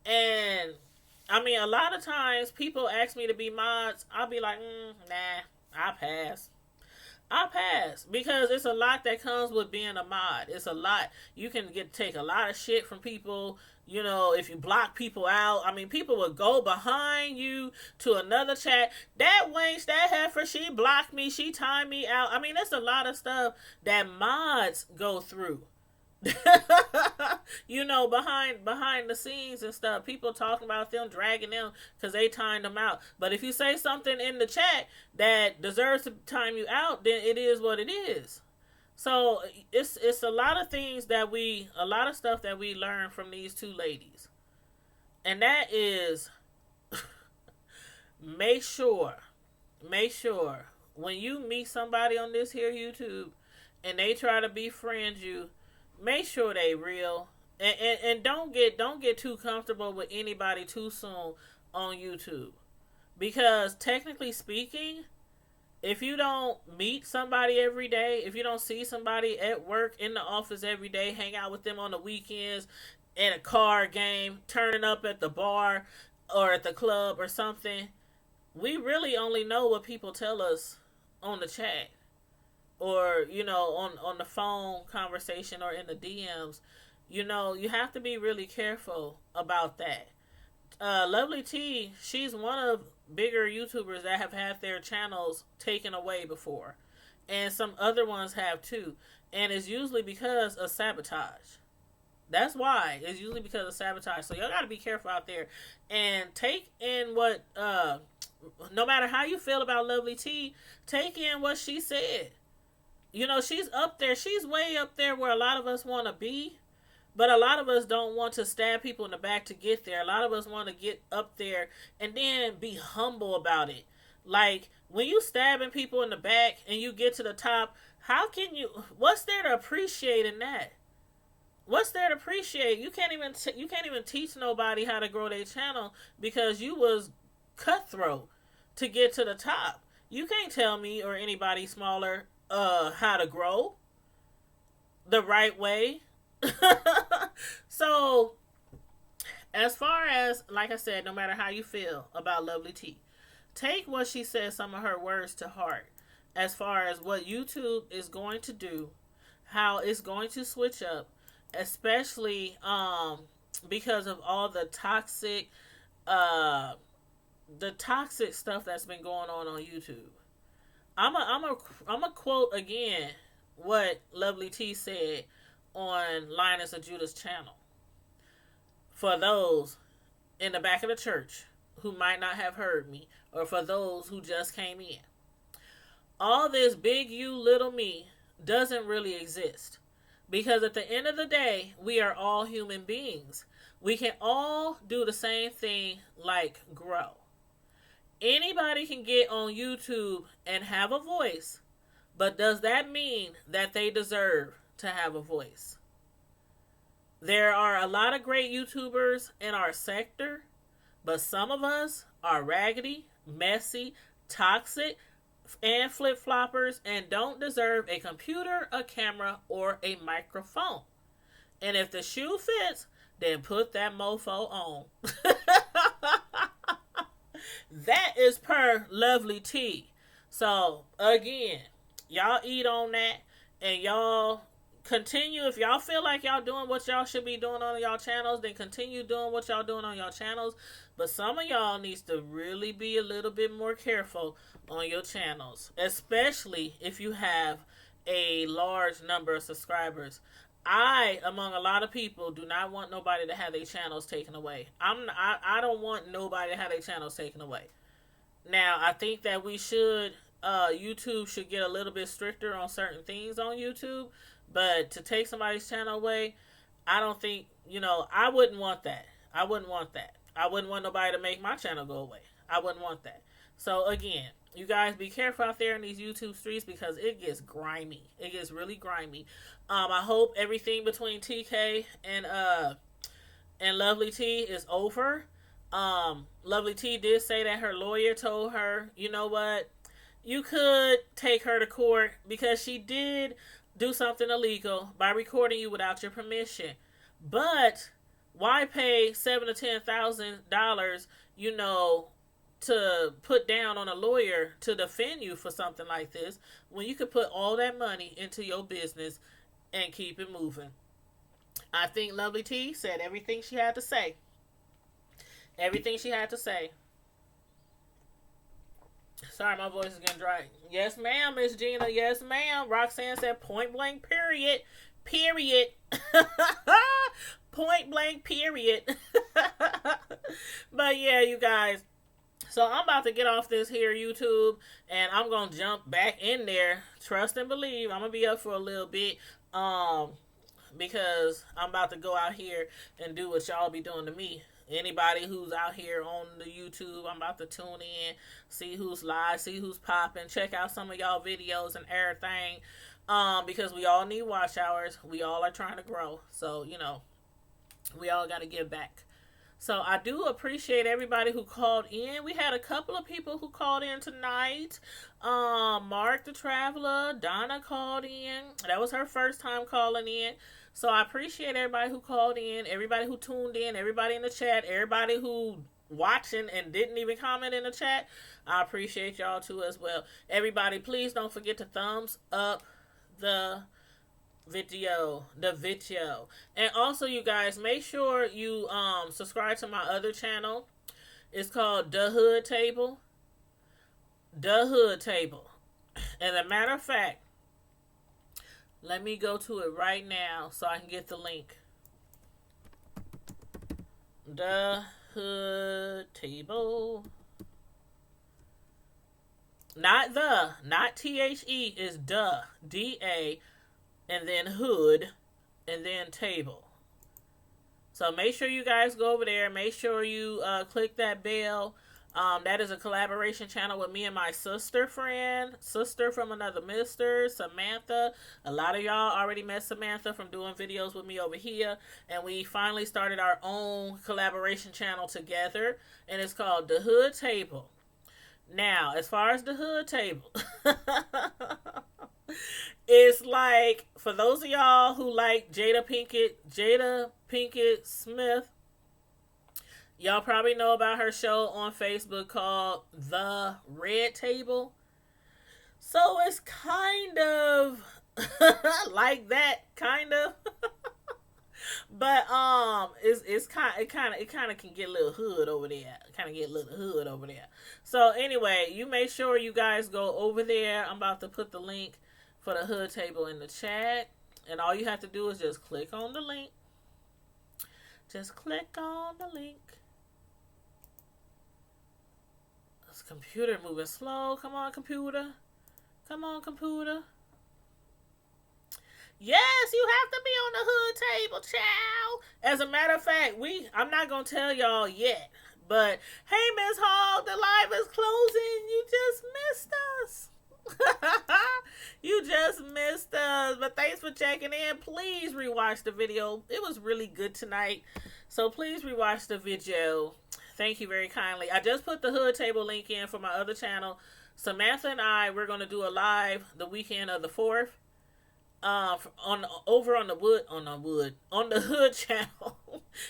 And I mean, a lot of times people ask me to be mods. I'll be like, nah, I'll pass. Because it's a lot that comes with being a mod. It's a lot. You can take a lot of shit from people. You know, if you block people out, I mean, people will go behind you to another chat. That wench, that heifer, she blocked me. She timed me out. I mean, there's a lot of stuff that mods go through. You know, behind the scenes and stuff, people talking about them, dragging them because they timed them out. But if you say something in the chat that deserves to time you out, then it is what it is. So it's a lot of a lot of stuff that we learn from these two ladies, and that is make sure when you meet somebody on this here YouTube and they try to befriend you, make sure they real, and don't get too comfortable with anybody too soon on YouTube, because technically speaking, if you don't meet somebody every day, if you don't see somebody at work, in the office every day, hang out with them on the weekends, in a card game, turning up at the bar or at the club or something, we really only know what people tell us on the chat, or on the phone conversation, or in the DMs. You have to be really careful about that. Lovely T, she's one of bigger YouTubers that have had their channels taken away before, and some other ones have too, and it's usually because of sabotage. That's why. It's usually because of sabotage. So y'all got to be careful out there and take in what no matter how you feel about Lovely T, take in what she said. She's up there. She's way up there where a lot of us want to be. But a lot of us don't want to stab people in the back to get there. A lot of us want to get up there and then be humble about it. Like, when you stabbing people in the back and you get to the top, what's there to appreciate in that? What's there to appreciate? You can't even teach nobody how to grow their channel because you was cutthroat to get to the top. You can't tell me or anybody smaller how to grow the right way. So, as far as, like I said, no matter how you feel about Lovely T, take what she says, some of her words, to heart. As far as what YouTube is going to do, how it's going to switch up, especially because of all the toxic stuff that's been going on YouTube. I'm a quote again what Lovely T said on Linus and Judah's channel. For those in the back of the church who might not have heard me, or for those who just came in, all this big you, little me doesn't really exist. Because at the end of the day, we are all human beings. We can all do the same thing, like grow. Anybody can get on YouTube and have a voice, but does that mean that they deserve to have a voice? There are a lot of great YouTubers in our sector, but some of us are raggedy, messy, toxic, and flip-floppers and don't deserve a computer, a camera, or a microphone. And if the shoe fits, then put that mofo on. That is per Lovely T. So, again, y'all eat on that, and y'all continue. If y'all feel like y'all doing what y'all should be doing on y'all channels, then continue doing what y'all doing on y'all channels. But some of y'all needs to really be a little bit more careful on your channels, especially if you have a large number of subscribers. I, among a lot of people, do not want nobody to have their channels taken away. I don't want nobody to have their channels taken away. Now, I think that YouTube should get a little bit stricter on certain things on YouTube, but to take somebody's channel away, I don't think, I wouldn't want that. I wouldn't want nobody to make my channel go away. I wouldn't want that. So, again, you guys be careful out there in these YouTube streets because it gets grimy. It gets really grimy. I hope everything between TK and Lovely T is over. Lovely T did say that her lawyer told her, you know what, you could take her to court because she did do something illegal by recording you without your permission. But why pay $7,000 to $10,000, to put down on a lawyer to defend you for something like this when you could put all that money into your business and keep it moving? I think Lovely T said everything she had to say. Everything she had to say. Sorry, my voice is getting dry. Yes, ma'am, Miss Gina. Yes, ma'am. Roxanne said point blank, period. Period. Point blank, period. But yeah, you guys. So I'm about to get off this here YouTube, and I'm going to jump back in there. Trust and believe. I'm going to be up for a little bit because I'm about to go out here and do what y'all be doing to me. Anybody who's out here on the YouTube, I'm about to tune in, see who's live, see who's popping, check out some of y'all videos and everything, because we all need watch hours. We all are trying to grow. So, we all got to give back. So I do appreciate everybody who called in. We had a couple of people who called in tonight. Mark the Traveler, Donna called in. That was her first time calling in. So I appreciate everybody who called in, everybody who tuned in, everybody in the chat, everybody who watching and didn't even comment in the chat, I appreciate y'all too as well. Everybody, please don't forget to thumbs up the video. And also, you guys, make sure you subscribe to my other channel. It's called The Hood Table. And as a matter of fact, let me go to it right now so I can get the link. The Hood Table. Not THE, is DA, and then hood, and then table. So make sure you guys go over there. Make sure you click that bell. That is a collaboration channel with me and my sister from another mister, Samantha. A lot of y'all already met Samantha from doing videos with me over here. And we finally started our own collaboration channel together. And it's called The Hood Table. Now, as far as The Hood Table, it's like, for those of y'all who like Jada Pinkett Smith, y'all probably know about her show on Facebook called The Red Table. So it's kind of like that, kind of. But it kind of can get a little hood over there. So anyway, you make sure you guys go over there. I'm about to put the link for The Hood Table in the chat, and all you have to do is just click on the link. Just click on the link. This computer moving slow. Come on, computer. Yes, you have to be on The Hood Table, child. As a matter of fact, I'm not going to tell y'all yet. But, hey, Miss Hall, the live is closing. You just missed us. You just missed us. But thanks for checking in. Please rewatch the video. It was really good tonight. So please rewatch the video. Thank you very kindly. I just put the Hood Table link in for my other channel. Samantha and we're going to do a live the weekend of the 4th. On the Hood channel.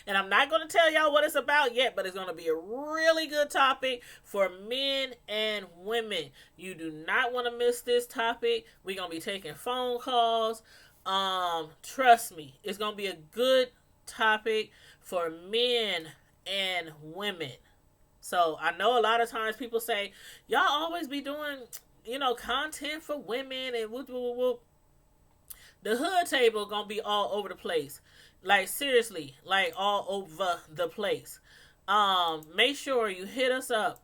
And I'm not going to tell y'all what it's about yet, but it's going to be a really good topic for men and women. You do not want to miss this topic. We're going to be taking phone calls. Trust me, it's going to be a good topic for men and women. So I know a lot of times people say, y'all always be doing, content for women and whoop, whoop, whoop. The Hood Table gonna be all over the place. Like, seriously, like all over the place. Make sure you hit us up,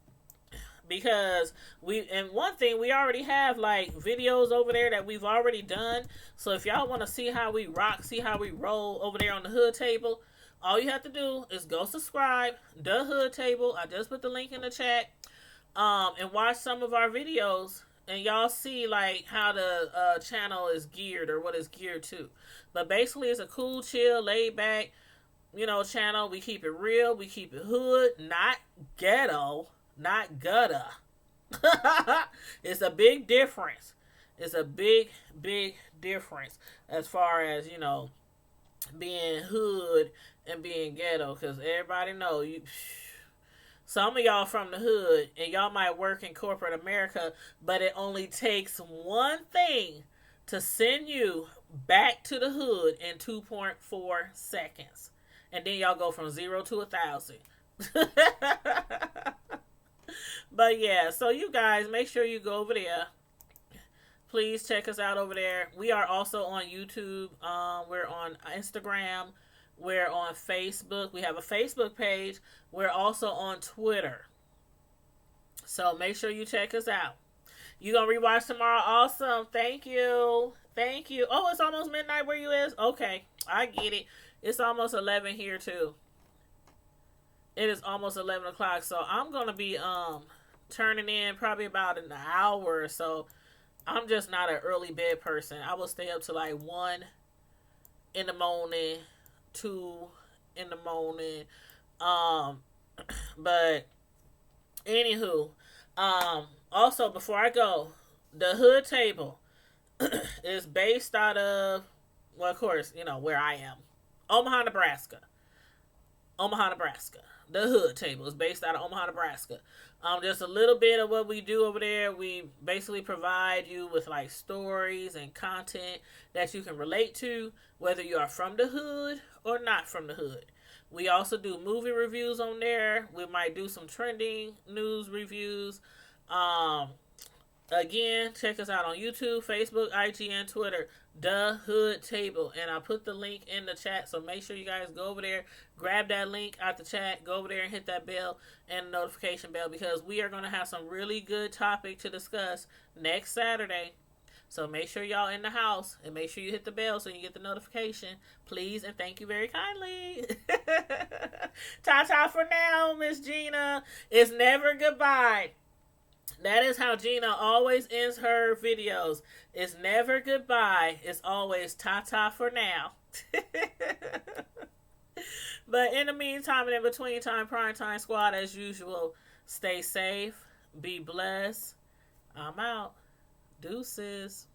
because one thing, we already have like videos over there that we've already done. So if y'all want to see how we rock, see how we roll over there on the Hood Table, all you have to do is go subscribe, The Hood Table. I just put the link in the chat. And watch some of our videos. And y'all see like how the channel is geared, or what it's geared to. But basically, it's a cool, chill, laid back, channel. We keep it real. We keep it hood, not ghetto, not gutter. It's a big difference. It's a big, big difference as far as, being hood and being ghetto. Because everybody know you... Some of y'all from the hood, and y'all might work in corporate America, but it only takes one thing to send you back to the hood in 2.4 seconds. And then y'all go from 0 to 1,000. But yeah, so you guys, make sure you go over there. Please check us out over there. We are also on YouTube. We're on Instagram. We're on Facebook. We have a Facebook page. We're also on Twitter. So make sure you check us out. You gonna rewatch tomorrow? Awesome. Thank you. Oh, it's almost midnight where you is? Okay, I get it. It's almost 11 here too. It is almost 11 o'clock. So I'm gonna be turning in probably about an hour or so. I'm just not an early bed person. I will stay up to like 1 in the morning. 2 in the morning. But anywho, also before I go, the Hood Table is based out of, well, of course, where I am, Omaha, Nebraska. The Hood Table. It's based out of Omaha, Nebraska. Just a little bit of what we do over there. We basically provide you with like stories and content that you can relate to, whether you are from the hood or not from the hood. We also do movie reviews on there. We might do some trending news reviews. Again, check us out on YouTube, Facebook, IG, and Twitter. The Hood Table. And I put the link in the chat, so make sure you guys go over there, grab that link out the chat, go over there and hit that bell and notification bell, because we are going to have some really good topic to discuss next Saturday. So make sure y'all in the house and make sure you hit the bell so you get the notification. Please and thank you very kindly. Ta-ta for now, Miss Gina. It's never goodbye. That is how Gina always ends her videos. It's never goodbye. It's always ta-ta for now. But in the meantime and in between time, Prime Time Squad, as usual, stay safe, be blessed. I'm out. Deuces.